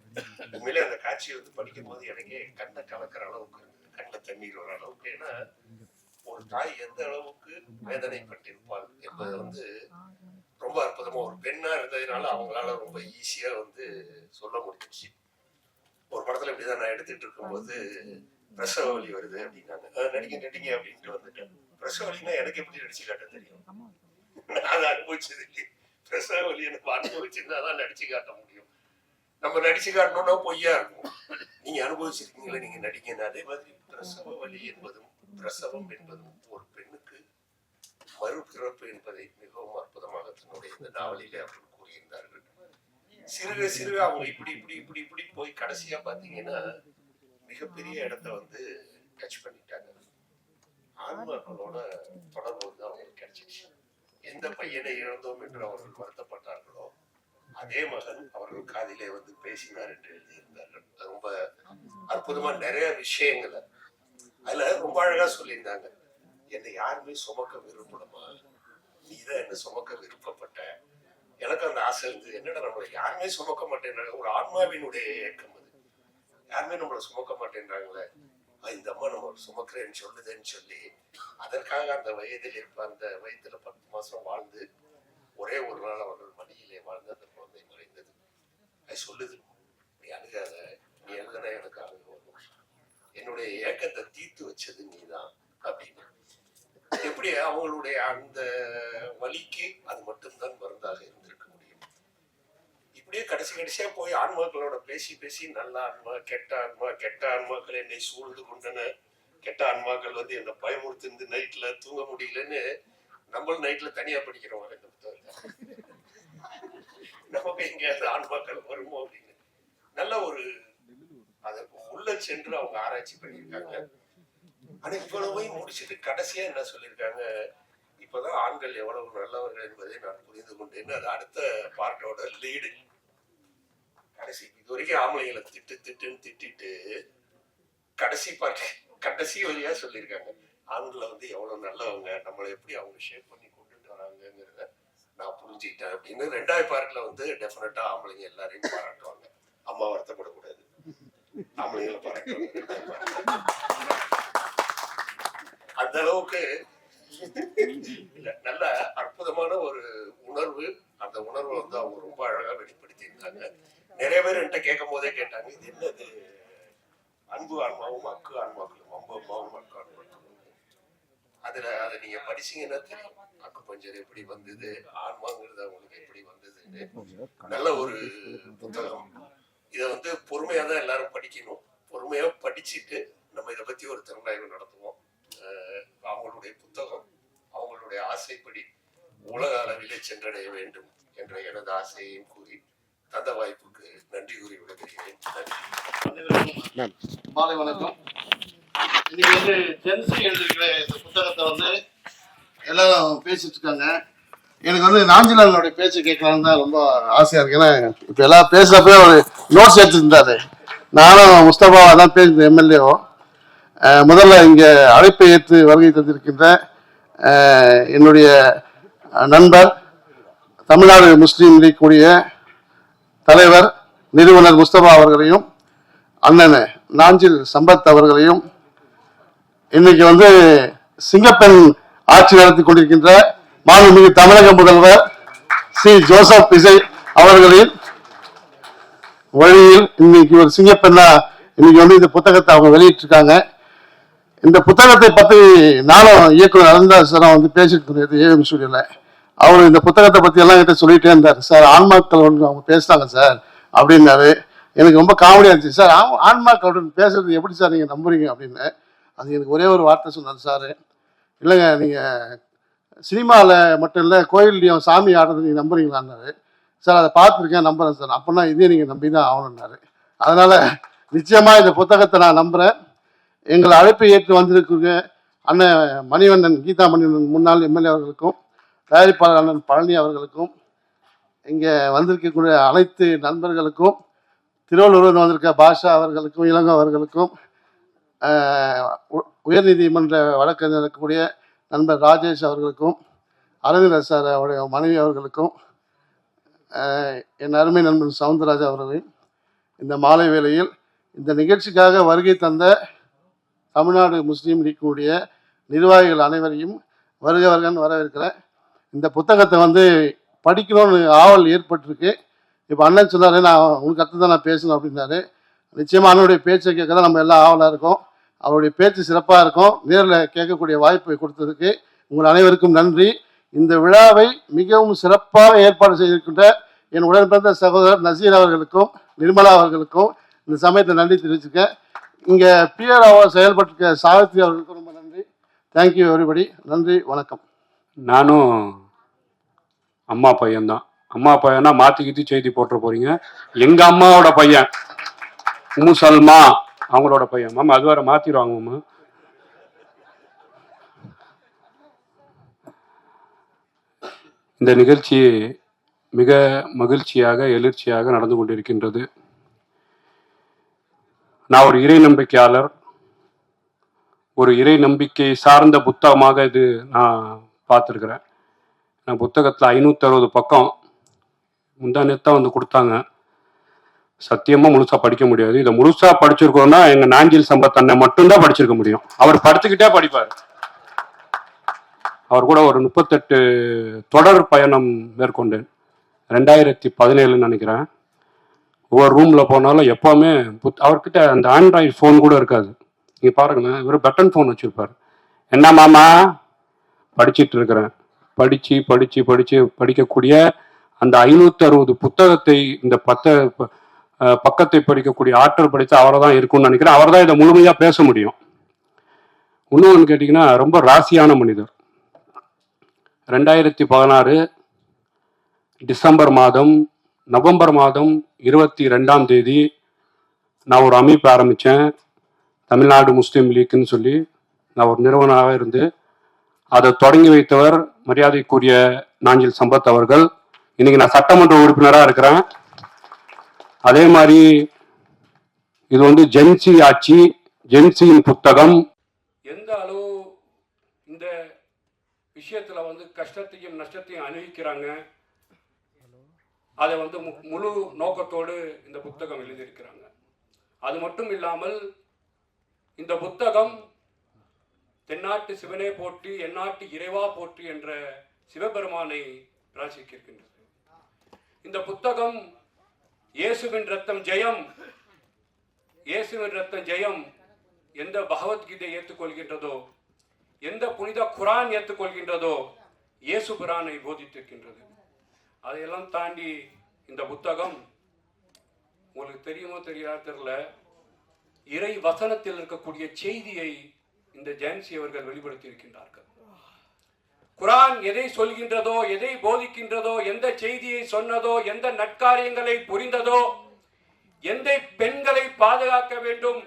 உண்மையிலே அந்த காட்சியை வந்து படிக்கும் போது எனக்கே கண்ணை கலக்கிற அளவுக்கு இருந்தது, கண்ணில் தண்ணீர் வர அளவுக்கு. ஏன்னா ஒரு தாய் எந்த அளவுக்கு வேதனைப்பட்டிருப்பாள் என்பது வந்து ரொம்ப அற்புதமா ஒரு பெண்ணா இருந்ததுனால அவங்களால ரொம்ப ஈஸியா வந்து சொல்ல முடிஞ்சிச்சு. ஒரு படத்துல இப்படிதான் நான் எடுத்துட்டு இருக்கும்போது பிரசவ வலி வருது அப்படின்னாங்க. நடிங்க அப்படின்ட்டு வந்துட்டேன். பிரசவ வலின்னா எனக்கு எப்படி நடிச்சு காட்ட தெரியும்? நான் அதை அனுபவிச்சது இல்லையே. பிரசவ வலி எனக்கு அனுபவிச்சிருந்தாதான் நடிச்சு காட்ட முடியும். நம்ம நடிச்சு காட்டணும்னா பொய்யா இருக்கும். நீங்க அனுபவிச்சிருக்கீங்களா, நீங்க நடிங்க. அதே மாதிரி பிரசவ வலி என்பதும் பிரசவம் என்பதும் ஒரு பெண்ணுக்கு மறுபிறப்பு என்பதை மிகவும் அற்புதமாக தன்னுடைய இந்த நாவலிலே அவர்கள் கூறியிருந்தார்கள். சிறுக சிறுக அவங்க இப்படி இப்படி இப்படி இப்படி போய் கடைசியா பாத்தீங்கன்னா மிகப்பெரிய இடத்த வந்து டச் பண்ணிட்டாங்க. ஆன்மாக்களோட தொடர்பு வந்து அவங்களுக்கு கிடைச்சிச்சு. எந்த பையனை இழந்தோம் என்று அவர்கள் வருத்தப்பட்டார்களோ அதே மகன் அவர்கள் காதிலே வந்து பேசினார் என்று எழுதியிருந்தார்கள். ரொம்ப அற்புதமா நிறைய விஷயங்களை அதுல ரொம்ப அழகா சொல்லியிருந்தாங்க. என்னை யாருமே சுமக்க விரும்பணுமா, நீதான் என்ன சுமக்க விருப்பப்பட்ட. எனக்கு அந்த ஆசை இருந்தது. என்னடா நம்மளை யாருமே சுமக்க மாட்டேன்றாங்க, ஒரு ஆன்மாவினுடைய ஏக்கம் அது. யாருமே நம்மளை சுமக்க மாட்டேன்றாங்களே, இந்த அம்மா நம்ம சுமக்கிறேன்னு சொல்லுதுன்னு சொல்லி அதற்காக அந்த வயதில் அந்த வயதுல 10 மாசம் வாழ்ந்து ஒரே ஒரு நாள் அவர்கள் மடியிலே வாழ்ந்து அந்த குழந்தை மறைந்தது. அது சொல்லுது, நீ அழுகாத, நீ எழுதுனா எனக்கு அழுக வரும், என்னுடைய ஏக்கத்தை தீர்த்து வச்சது நீதான் அப்படின்னு. எப்படி அவங்களுடைய அந்த வலிக்கு அது மட்டும்தான் மருந்தாக இருந்திருக்க முடியும். இப்படியே கடைசியா போய் ஆன்மாக்களோட பேசி பேசி நல்ல ஆன்மா, கெட்ட ஆன்மாக்கள் என்னை சூழ்ந்து கொண்டன, கெட்ட ஆன்மாக்கள் வந்து என்னை பயமுறுத்து நைட்ல தூங்க முடியலன்னு நம்மளும் நைட்ல தனியா படிக்கிறோம் இந்த புத்தகத்தை. நமக்கு எங்கேயாவது ஆன்மாக்கள் வருமோ அப்படின்னு நல்ல ஒரு அதற்கு உள்ள சென்று அவங்க ஆராய்ச்சி பண்ணியிருக்காங்க. ஆனா இவ்வளவையும் முடிச்சுட்டு கடைசியா என்ன சொல்லியிருக்காங்க, இப்பதான் ஆண்கள் எவ்வளவு நல்லவர்கள் என்பதை நான் புரிந்து கொண்டேன்னு அது அடுத்த பார்ட்டோட லீடு. கடைசி இது வரைக்கும் ஆம்பளைங்களை திட்டிட்டு கடைசி வழியா சொல்லியிருக்காங்க, ஆண்களை வந்து எவ்வளவு நல்லவங்க, நம்மளை எப்படி அவங்க ஷேப் பண்ணி கொண்டுட்டு வராங்கிறத நான் புரிஞ்சுக்கிட்டேன் அப்படின்னு 2வது பார்ட்ல வந்து டெஃபினட்டா ஆம்பளைங்க எல்லாரையும் பாராட்டுவாங்க. அம்மா வருத்தப்படக்கூடாது, ஆம்பளைங்களை பாராட்டுவாங்க. அந்த அளவுக்கு இல்ல, நல்ல அற்புதமான ஒரு உணர்வு. அந்த உணர்வை வந்து அவங்க ரொம்ப அழகா வெளிப்படுத்தி இருந்தாங்க. நிறைய பேர் என்கிட்ட கேட்கும் போதே கேட்டாங்க, இது என்னது அன்பு ஆன்மாவும் அக்கு ஆன்மாக்களும், அம்பு அம்மாவும் அக்கு ஆன்மாக்களும். அதை நீங்க படிச்சீங்கன்னா தெரியும் அக்கு பஞ்சர் எப்படி வந்தது, ஆன்மாங்கிறது அவங்களுக்கு எப்படி வந்ததுன்னு. நல்ல ஒரு புத்தகம். இதை வந்து பொறுமையா தான் எல்லாரும் படிக்கணும். பொறுமையா படிச்சுட்டு நம்ம இதை பத்தி ஒரு திறனாய்வு நடத்துவோம். அவங்களுடைய புத்தகம் அவங்களுடைய ஆசைப்படி உலக அளவிலே சென்றடைய வேண்டும் என்ற எனது ஆசையையும் கூறி தந்த வாய்ப்புக்கு நன்றி கூறி விடுகிறேன். மாலை வணக்கம். இன்னைக்கு வந்து ஜென்சி எழுதிருக்கிற இந்த புத்தகத்தை வந்து எல்லாரும் பேசிட்டு இருக்காங்க. எனக்கு வந்து நாஞ்சிலானுடைய பேச்சு கேட்கலான்னு தான் ரொம்ப ஆசையா இருக்கு. ஏன்னா இப்போ எல்லாம் பேசுறப்ப ஒரு நோட்ஸ் எடுத்துருந்தாரு. நானும் முஸ்தபாவா தான் பேசுகிறேன், எம்எல்ஏவோ. முதல்ல இங்கே அழைப்பை ஏற்று வருகை தந்திருக்கின்ற என்னுடைய நண்பர், தமிழ்நாடு முஸ்லீம் லீக் கூடிய தலைவர் நிறுவனர் முஸ்தபா அவர்களையும், அண்ணன் நாஞ்சில் சம்பத் அவர்களையும், இன்னைக்கு வந்து சிங்கப்பெண் ஆட்சி நடத்தி கொண்டிருக்கின்ற மாண்புமிகு தமிழக முதல்வர் சி ஜோசப் விஜய் அவர்களின் வழியில் இன்னைக்கு ஒரு சிங்கப்பெண்ணா இன்னைக்கு வந்து இந்த புத்தகத்தை அவங்க வெளியிட்டிருக்காங்க. இந்த புத்தகத்தை பற்றி நானும் இயக்குனர் அருந்தாசரம் வந்து பேசிட்டு இருந்தது ஏஎம் ஸ்டுடியோல. அவர் இந்த புத்தகத்தை பற்றி எல்லாம் கிட்ட சொல்லிட்டே இருந்தார். சார் ஆன்மாக்கள் ஒன்று அவங்க பேசுனாங்க சார் அப்படின்னாரு. எனக்கு ரொம்ப காமெடியாக இருந்துச்சு. சார் ஆன்மாக்கள் பேசுறது எப்படி சார் நீங்கள் நம்புறீங்க அப்படின்னு. அது எனக்கு ஒரே ஒரு வார்த்தை சொன்னார் சார், இல்லைங்க நீங்கள் சினிமாவில் மட்டும் இல்லை கோயில்லையும் சாமி ஆடுறது நீங்கள் நம்புறீங்களான்னாரு. சார் அதை பார்த்துருக்கேன், நம்புறேன் சார். அப்படின்னா இதே நீங்கள் நம்பி தான் ஆகணுன்னாரு. அதனால் நிச்சயமாக இந்த புத்தகத்தை நான் நம்புகிறேன். எங்களை அழைப்பை ஏற்று வந்திருக்குங்க அண்ணன் மணிவண்ணன், கீதா மணிவண்ணன் முன்னாள் எம்எல்ஏ அவர்களுக்கும், தயாரிப்பாளர் அண்ணன் பழனி அவர்களுக்கும், இங்கே வந்திருக்கக்கூடிய அனைத்து நண்பர்களுக்கும், திருவள்ளூர் வந்திருக்க பாஷா அவர்களுக்கும், இளங்கோ அவர்களுக்கும், உயர்நீதிமன்ற வழக்கறிஞருக்கூடிய நண்பர் ராஜேஷ் அவர்களுக்கும், அரவிந்தர் சார் அவருடைய மனைவி அவர்களுக்கும், என் அருமை நண்பன் சவுந்தரராஜ் அவர்களையும் இந்த மாலை வேளையில் இந்த நிகழ்ச்சிக்காக வருகை தந்த தமிழ்நாடு முஸ்லீம் லீக்குடைய நிர்வாகிகள் அனைவரையும் வருகன்னு வரவேற்கிறேன். இந்த புத்தகத்தை வந்து படிக்கணும்னு ஆவல் ஏற்பட்டிருக்கு. இப்போ அண்ணன் சொன்னார், நான் உங்களுக்கு அடுத்து தான் நான் பேசணும் அப்படின்னாரு. நிச்சயமாக அண்ணனுடைய பேச்சை கேட்க தான் நம்ம எல்லாம் ஆவலாக இருக்கோம். அவருடைய பேச்சு சிறப்பாக இருக்கும். நேரில் கேட்கக்கூடிய வாய்ப்பை கொடுத்ததுக்கு உங்கள் அனைவருக்கும் நன்றி. இந்த விழாவை மிகவும் சிறப்பாக ஏற்பாடு செய்திருக்கின்ற என் உடன்பிறந்த சகோதரர் நசீர் அவர்களுக்கும் நிர்மலா அவர்களுக்கும் இந்த சமயத்தை நன்றி தெரிவிச்சுக்கேன். இங்கே பிஆர்ஓ செயல்பட்டிருக்க சாவித்ரி அவர்களுக்கும் ரொம்ப நன்றி. Thank you everybody. நன்றி, வணக்கம். நானும் அம்மா பையன்தான். அம்மா பையனா மாற்றிக்கிட்டு செய்தி போட்டுற போறீங்க. எங்கள் அம்மாவோட பையன் சல்மா அவங்களோட பையன். மாமா அது வேற மாற்றிடுவாங்க மாமா. இந்த நிகழ்ச்சி மிக மகிழ்ச்சியாக எழுச்சியாக நடந்து கொண்டிருக்கின்றது. நான் ஒரு இறை நம்பிக்கையாளர். ஒரு இறை நம்பிக்கை சார்ந்த புத்தகமாக இது நான் பார்த்துருக்குறேன். நான் புத்தகத்தில் 560 பக்கம் முந்தானத்தான் வந்து கொடுத்தாங்க. சத்தியமாக முழுசாக படிக்க முடியாது. இதை முழுசாக படிச்சிருக்கோம்னா எங்கள் நாஞ்சில் சம்பத் அண்ணன் மட்டும்தான் படிச்சிருக்க முடியும். அவர் படுத்துக்கிட்டே படிப்பார். அவர் கூட ஒரு 38 தொடர் பயணம் மேற்கொண்டேன். 2017 நினைக்கிறேன். ஒவ்வொரு ரூமில் போனாலும் எப்போவுமே அவர்கிட்ட அந்த ஆண்ட்ராய்டு ஃபோன் கூட இருக்காது. நீங்கள் பாருங்களேன், இவர் பட்டன் ஃபோன் வச்சுருப்பார். என்ன மாமா படிச்சுட்டு இருக்கிறேன். படிக்கக்கூடிய அந்த 560 புத்தகத்தை இந்த பக்கத்தை படிக்கக்கூடிய ஆற்றல் படித்த அவரை தான் இருக்கும்னு நினைக்கிறேன். அவர் தான் இதை முழுமையாக பேச முடியும். இன்னொன்று கேட்டிங்கன்னா, ரொம்ப ராசியான மனிதர். 2016 டிசம்பர் மாதம் நவம்பர் மாதம் 22ஆம் தேதி நான் ஒரு அமைப்பு ஆரம்பித்தேன். தமிழ்நாடு முஸ்லீம் லீக்னு சொல்லி நான் ஒரு நிறுவனமாக இருந்து அதை தொடங்கி வைத்தவர் மரியாதைக்குரிய நாஞ்சில் சம்பத் அவர்கள். இன்னைக்கு நான் சட்டமன்ற உறுப்பினராக இருக்கிறேன். அதே மாதிரி இது வந்து ஜென்சி ஆட்சி, ஜென்சியின் புத்தகம். எந்த அளவு இந்த விஷயத்துல வந்து கஷ்டத்தையும் நஷ்டத்தையும் அனுபவிக்கிறாங்க, அதை வந்து முழு நோக்கத்தோடு இந்த புத்தகம் எழுதியிருக்கிறாங்க. அது மட்டும் இல்லாமல் இந்த புத்தகம் தென்னாட்டு சிவனே போற்றி எந்நாட்டு இறைவா போற்றி என்ற சிவபெருமானை ராசிக்கிருக்கின்றது. இந்த புத்தகம் இயேசுவின் ரத்தம் ஜெயம், இயேசுவின் ரத்தம் ஜெயம் எந்த பகவத்கீதை ஏற்றுக்கொள்கின்றதோ, எந்த புனித குரான் ஏற்றுக்கொள்கின்றதோ, இயேசு பிரானை போதித்திருக்கின்றது. அதையெல்லாம் தாண்டி இந்த புத்தகம் உங்களுக்கு தெரியுமோ தெரியாது தெரியல, இறை வசனத்தில் இருக்கக்கூடிய செய்தியை இந்த ஜெயன்சி அவர்கள் வெளிப்படுத்தி இருக்கின்றார்கள். குரான் எதை சொல்கின்றதோ, எதை போதிக்கின்றதோ, எந்த செய்தியை சொன்னதோ, எந்த நற்காரியங்களை புரிந்ததோ, எந்த பெண்களை பாதுகாக்க வேண்டும்,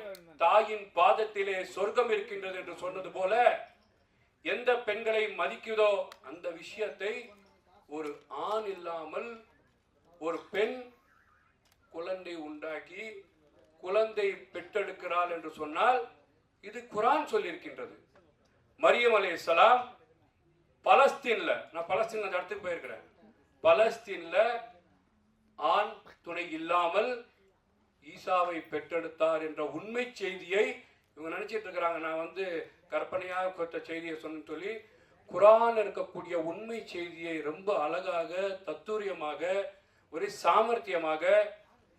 தாயின் பாதத்திலே சொர்க்கம் இருக்கின்றது என்று சொன்னது போல, எந்த பெண்களை மதிக்குதோ அந்த விஷயத்தை ஒரு ஆண் இல்லாமல் ஒரு பெண் குழந்தை உண்டாக்கி குழந்தை பெற்றெடுக்கிறாள் என்று சொன்னால் இது குரான் சொல்லியிருக்கின்றது. மரியம் அலைஹிஸ்ஸலாம் பலஸ்தீன்ல, நான் பலஸ்தீன் அந்த இடத்துக்கு போயிருக்கிறேன், பலஸ்தீன்ல ஆண் துணை இல்லாமல் ஈசாவை பெற்றெடுத்தார் என்ற உண்மை செய்தியை இவங்க நினைச்சிட்டு இருக்கிறாங்க. நான் வந்து கற்பனையாக கொடுத்த செய்தியை சொன்னு சொல்லி குரான் இருக்கக்கூடிய உண்மை செய்தியை ரொம்ப அழகாக தத்துரியமாக ஒரு சாமர்த்தியமாக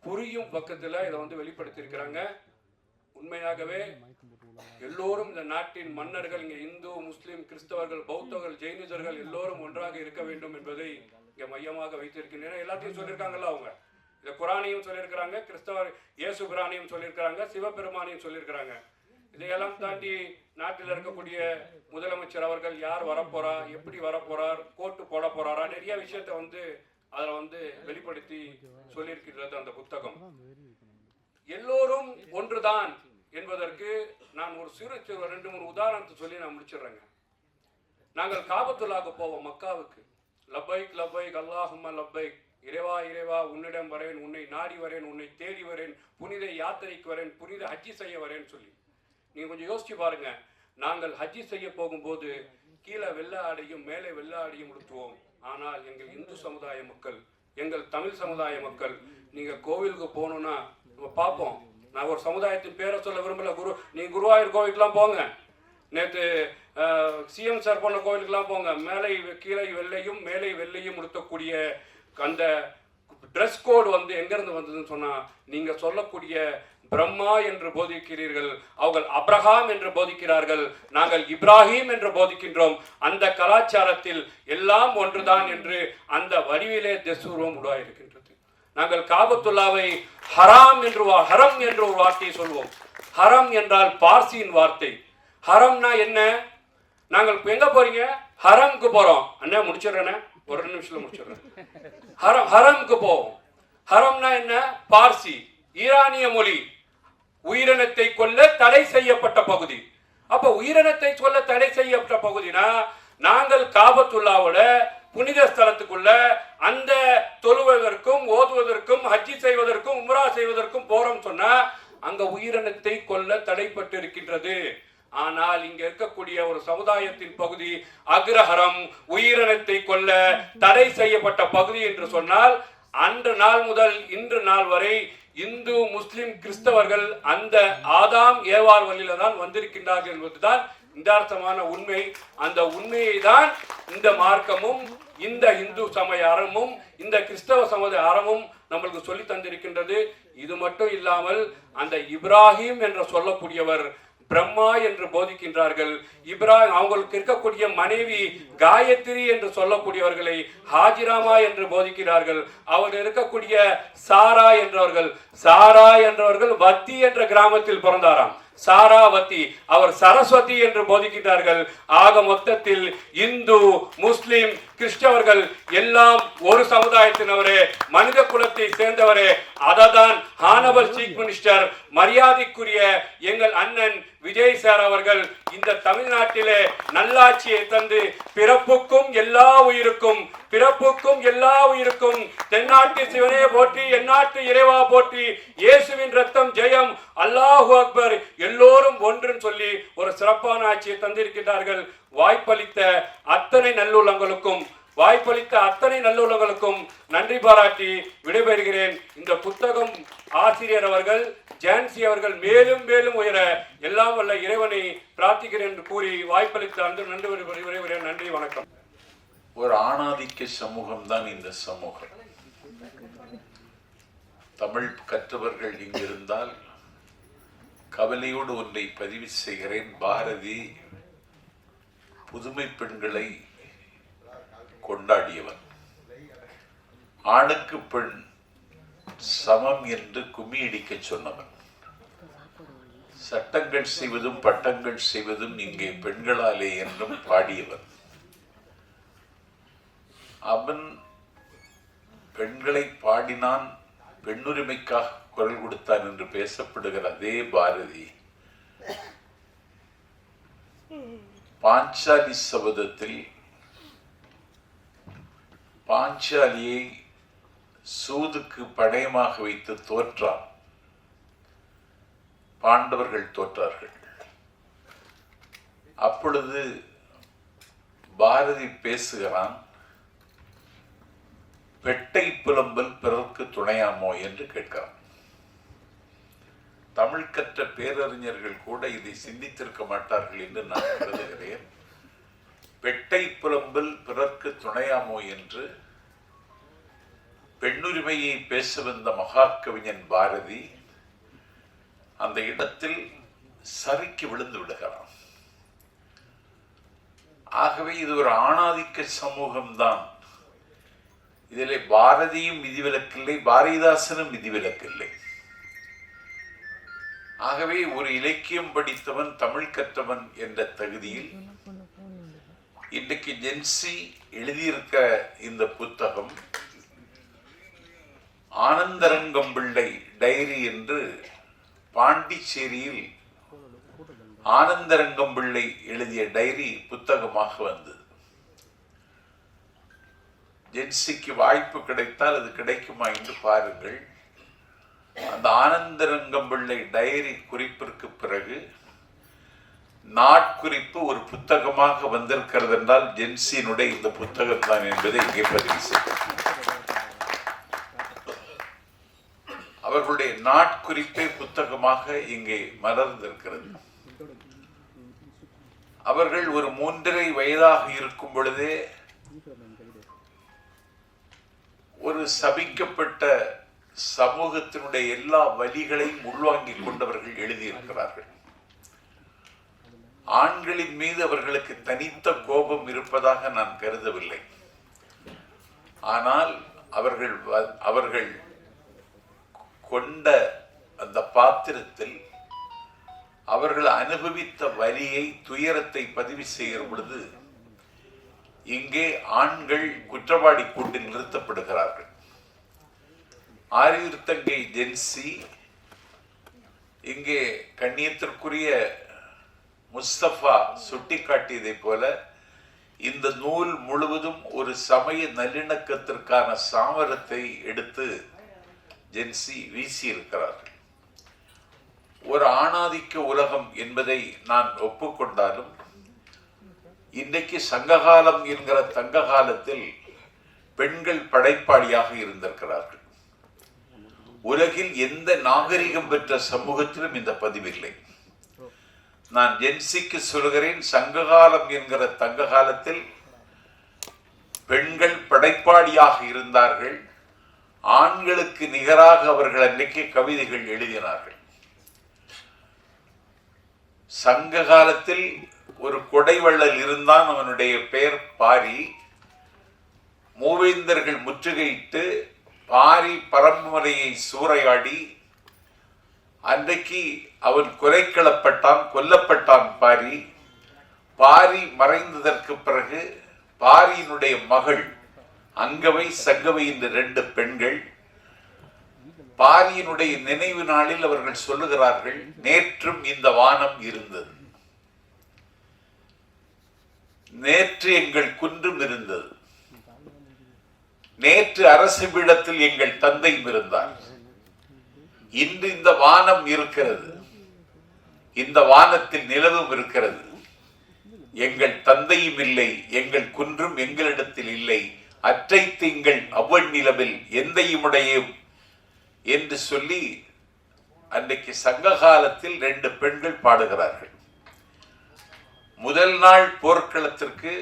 புரியும் பக்கத்தில் இதை வந்து வெளிப்படுத்தி இருக்கிறாங்க. உண்மையாகவே எல்லோரும் இந்த நாட்டின் மன்னர்கள், இங்கே இந்து முஸ்லிம் கிறிஸ்தவர்கள் பௌத்தர்கள் ஜெயினிசர்கள் எல்லோரும் ஒன்றாக இருக்க வேண்டும் என்பதை இங்கே மையமாக வைத்திருக்கின்றனர். எல்லாத்தையும் சொல்லியிருக்காங்கல்ல அவங்க, இந்த குரானையும் சொல்லியிருக்கிறாங்க, கிறிஸ்தவர் இயேசு பிரானையும் சொல்லியிருக்கிறாங்க, சிவபெருமானையும் சொல்லியிருக்கிறாங்க. இதையெல்லாம் தாண்டி நாட்டில் இருக்கக்கூடிய முதலமைச்சர் அவர்கள் யார் வரப்போறா, எப்படி வரப்போறார், கோட்டு போட போறாரா, நிறைய விஷயத்தை வந்து அதில் வந்து வெளிப்படுத்தி சொல்லியிருக்கிறது அந்த புத்தகம். எல்லோரும் ஒன்றுதான் என்பதற்கு நான் ஒரு சிறு 2-3 உதாரணத்தை சொல்லி நான் முடிச்சிடுறேங்க. நாங்கள் காபத்துல்லாஹ்க்கு போவோம், மக்காவுக்கு. லப்பைக் லப்பைக் அல்லாஹும்ம லப்பைக், இறைவா இறைவா உன்னிடம் வரேன், உன்னை நாடி வரேன், உன்னை தேடி வரேன், புனித யாத்திரைக்கு வரேன், புனித ஹஜ்ஜி செய்ய வரேன்னு சொல்லி. நீங்க கொஞ்சம் யோசிச்சு பாருங்க, நாங்கள் ஹஜ்ஜி செய்ய போகும்போது கீழே வெள்ள ஆடையும் மேலே வெள்ள ஆடையும் உடுத்துவோம். ஆனால் எங்கள் இந்து சமுதாய மக்கள், எங்கள் தமிழ் சமுதாய மக்கள், நீங்க கோவிலுக்கு போகணும்னா நம்ம பார்ப்போம். நான் ஒரு சமுதாயத்தின் பேரை சொல்ல விரும்பல, நீங்க குருவாயூர் கோவிலுக்குலாம் போங்க, நேற்று சிஎம் சார் போன கோவிலுக்குலாம் போங்க, மேலே கீழே வெள்ளையும் மேலே வெள்ளையும் உடுத்தக்கூடிய அந்த ட்ரெஸ் கோடு வந்து எங்கிருந்து வந்ததுன்னு சொன்னா, நீங்க சொல்லக்கூடிய பிரம்மா என்று போதிக்கிறீர்கள், அவர்கள் அப்ரஹாம் என்று போதிக்கிறார்கள், நாங்கள் இப்ராஹிம் என்று போதிக்கின்றோம். அந்த கலாச்சாரத்தில் எல்லாம் ஒன்றுதான் என்று அந்த வடிவிலே தெசூர்வம் உருவாயிருக்கின்றது. நாங்கள் காபத்துல்லாவை ஹராம் என்று ஹரம் என்ற ஒரு வார்த்தையை சொல்வோம். ஹரம் என்றால் பார்சியின் வார்த்தை. ஹரம்னா என்ன? நாங்கள் எங்க போறீங்க? ஹரம்க்கு போறோம். அண்ணா முடிச்சிடுறேன், ஒரு நிமிஷத்துல முடிச்சிடுறேன். ஹரம்க்கு போவோம். ஹரம்னா என்ன? பார்சி, ஈரானிய மொழி. உயிரினத்தை கொல்ல தடை செய்யப்பட்ட பகுதி. அப்ப உயிரினத்தை கொல்ல தடை செய்யப்பட்ட பகுதினா நாங்கள் காபத்துல்லாவோட புனித ஸ்தலத்துக்குள்ள அந்த தொழுவதற்கும் ஓதுவதற்கும் ஹஜ்ஜி செய்வதற்கும் உம்ரா செய்வதற்கும் போறோம் சொன்னா அங்க உயிரினத்தை கொல்ல தடைப்பட்டு இருக்கின்றது. ஆனால் இங்க இருக்கக்கூடிய ஒரு சமுதாயத்தின் பகுதி அக்ரஹாரம் உயிரினத்தை கொல்ல தடை செய்யப்பட்ட பகுதி என்று சொன்னால் அன்று நாள் முதல் இன்று நாள் வரை இந்து முஸ்லிம் கிறிஸ்தவர்கள் அந்த ஆதாம் ஏவாள் வழியில தான் வந்திருக்கின்றார்கள் என்பதுதான் யதார்த்தமான உண்மை. அந்த உண்மையை தான் இந்த மார்க்கமும் இந்த இந்து சமய அறமும் இந்த கிறிஸ்தவ சமய அறமும் நம்மளுக்கு சொல்லி தந்திருக்கின்றது. இது மட்டும் இல்லாமல் அந்த இப்ராஹிம் என்று சொல்லக்கூடியவர் பிரம்மா என்று போதிக்கின்றார்கள். இப்ராஹிம் அவங்களுக்கு இருக்கக்கூடிய மனைவி காயத்ரி என்று சொல்லக்கூடியவர்களை ஹாஜிராமா என்று போதிக்கிறார்கள். அவர் இருக்கக்கூடிய சாரா என்றவர்கள் வத்தி என்ற கிராமத்தில் பிறந்தாராம். சாராவதி, அவர் சரஸ்வதி என்று போதிக்கிறார்கள். ஆக மொத்தத்தில் இந்து முஸ்லிம் கிறிஸ்தவர்கள் எல்லாம் ஒரு சமுதாயத்தினவரே, மனித குலத்தை சேர்ந்தவரே. அததான் ஹானபல் சீஃப் மினிஸ்டர் மரியாதைக்குரிய எங்கள் அண்ணன் விஜய் சார் அவர்கள் இந்த தமிழ்நாட்டிலே நல்லாட்சியை தந்து பிறப்புக்கும் எல்லா உயிருக்கும் தென்னாட்டு சிவனே போற்றி, எந்நாட்டு இறைவா போற்றி, இயேசுவின் ரத்தம் ஜெயம், அல்லாஹு அக்பர், எல்லோரும் ஒன்று சொல்லி ஒரு சிறப்பான ஆட்சியை தந்திருக்கிறார்கள். வாய்ப்பளித்த அத்தனை நல்லுள்ளங்களுக்கும் நன்றி பாராட்டி விடைபெறுகிறேன். இந்த புத்தகம் ஆசிரியர் அவர்கள் ஜான்சி அவர்கள் மேலும் மேலும் உயர எல்லாம் வல்ல இறைவனை பிரார்த்திக்கிறேன் என்று கூறி வாய்ப்பளித்த அன்று நன்றி வணக்கம். ஒரு ஆணாதிக்க சமூகம் தான் இந்த சமூகம். தமிழ் கற்றவர்கள் இங்கிருந்தால் கவலையோடு ஒன்றை பதிவு செய்கிறேன். பாரதி புதுமை பெண்களை கொண்டாடியவன். ஆணுக்கு பெண் சமம் என்று கும்மி அடிக்க சொன்னவன். சட்டங்கள் செய்வதும் பட்டங்கள் செய்வதும் இங்கே பெண்களாலே என்றும் பாடியவன். அவன் பெண்களை பாடினான், பெண்ணுரிமைக்காக குரல் கொடுத்தான் என்று பேசப்படுகிற அதே பாரதி பாஞ்சாலி சபதத்தில் பாஞ்சாலியை சூதுக்கு படயமாக வைத்து தோற்றான். பாண்டவர்கள் தோற்றார்கள். அப்பொழுது பாரதி பேசுகிறான், பெட்டை புலம்பல் பிறர்க்கு துணையாமோ என்று கேட்கிறான். தமிழ் கற்ற பேரறிஞர்கள் கூட இதை சிந்தித்திருக்க மாட்டார்கள் என்று நான் கருதுகிறேன். பெட்டை புலம்பல் பிறர்க்கு துணையாமோ என்று பெண்ணுரிமையை பேச வந்த மகாகவிஞன் பாரதி அந்த இடத்தில் சறுக்கி விழுந்து விடுகிறான். ஆகவே இது ஒரு ஆணாதிக்க சமூகம்தான். இதிலே பாரதியும் விதிவிலக்கில்லை, பாரதிதாசனும் விதிவிலக்கில்லை. ஆகவே ஒரு இலக்கியம் படித்தவன், தமிழ் கற்றவன் என்ற தகுதியில் இன்றைக்கு ஜென்சி எழுதியிருக்க இந்த புத்தகம் ஆனந்தரங்கம் பிள்ளை டைரி என்று பாண்டிச்சேரியில் ஆனந்தரங்கம் பிள்ளை எழுதிய டைரி புத்தகமாக வந்தது. ஜென்சிக்கு வாய்ப்பு கிடைத்தால் அது கிடைக்குமா என்று பாருங்கள். அந்த ஆனந்தரங்கம் பிள்ளை டைரி குறிப்பிற்கு பிறகு நாட்குறிப்பு ஒரு புத்தகமாக வந்திருக்கிறது என்றால் ஜென்சியினுடைய இந்த புத்தகம் தான் என்பதை இங்கே பதிவு செய்ய. அவர்களுடைய நாட்குறிப்பை புத்தகமாக இங்கே மலர்ந்திருக்கிறது. அவர்கள் ஒரு 3.5 வயதாக இருக்கும் பொழுதே ஒரு சபிக்கப்பட்ட சமூகத்தினுடைய எல்லா வலிகளையும் உள்வாங்கிக் கொண்டவர்கள் எழுதியிருக்கிறார்கள். ஆண்களின் மீது அவர்களுக்கு தனித்த கோபம் இருப்பதாக நான் கருதவில்லை. ஆனால் அவர்கள் கொண்ட அந்த பாத்திரத்தில் அவர்கள் அனுபவித்த வலியை, துயரத்தை பதிவு செய்கிற பொழுது இங்கே ஆண்கள் குற்றவாளி கூட்டில் நிறுத்தப்படுகிறார்கள். ஆரியுர்த்தங்கை ஜென்சி, இங்கே கண்ணியத்திற்குரிய முஸ்தபா சுட்டிக்காட்டியதை போல இந்த நூல் முழுவதும் ஒரு சமய நல்லிணக்கத்திற்கான சாமரத்தை எடுத்து ஜென்சி வீசியிருக்கிறார்கள். ஒரு ஆணாதிக்க உலகம் என்பதை நான் ஒப்புக்கொண்டாலும் இன்றைக்கு சங்ககாலம் என்கிற தங்க காலத்தில் பெண்கள் படைப்பாளியாக இருந்திருக்கிறார்கள். உலகில் எந்த நாகரிகம் பெற்ற சமூகத்திலும் இந்த பதிவில்லை. நான் ஜென்சிக்கு சொல்கிறேன், சங்ககாலம் என்கிற தங்க காலத்தில் பெண்கள் படைப்பாளியாக இருந்தார்கள். ஆண்களுக்கு நிகராக அவர்கள் அன்றைக்கு கவிதைகள் எழுதினார்கள். சங்க காலத்தில் ஒரு கொடைவள்ளல் இருந்தான், அவனுடைய பெயர் பாரி. மூவேந்தர்கள் முற்றுகையிட்டு பாரி பரம்பரையை சூறையாடி அன்றைக்கு அவன் கொல்லப்பட்டான் பாரி. பாரி மறைந்ததற்கு பிறகு பாரியினுடைய மகள் அங்கவை சங்கவை என்ற 2 பெண்கள் பாரியினுடைய நினைவு நாளில் அவர்கள் சொல்லுகிறார்கள், நேற்றும் இந்த வானம் இருந்தது, நேற்று எங்கள் குன்றும் இருந்தது, நேற்று அரசு பீடத்தில் எங்கள் தந்தையும் இருந்தார், இன்று இந்த வானம் இருக்கிறது, இந்த வானத்தில் நிலவும் இருக்கிறது, எங்கள் தந்தையும் இல்லை, எங்கள் குன்றும் எங்களிடத்தில் இல்லை, அற்றை திங்கள் அவ்வன் நிலவில் எந்தையுமுடையும் என்று சொல்லி அன்றைக்கு சங்க காலத்தில் 2 பெண்கள் பாடுகிறார்கள். முதல் நாள் போர்க்களத்திற்கு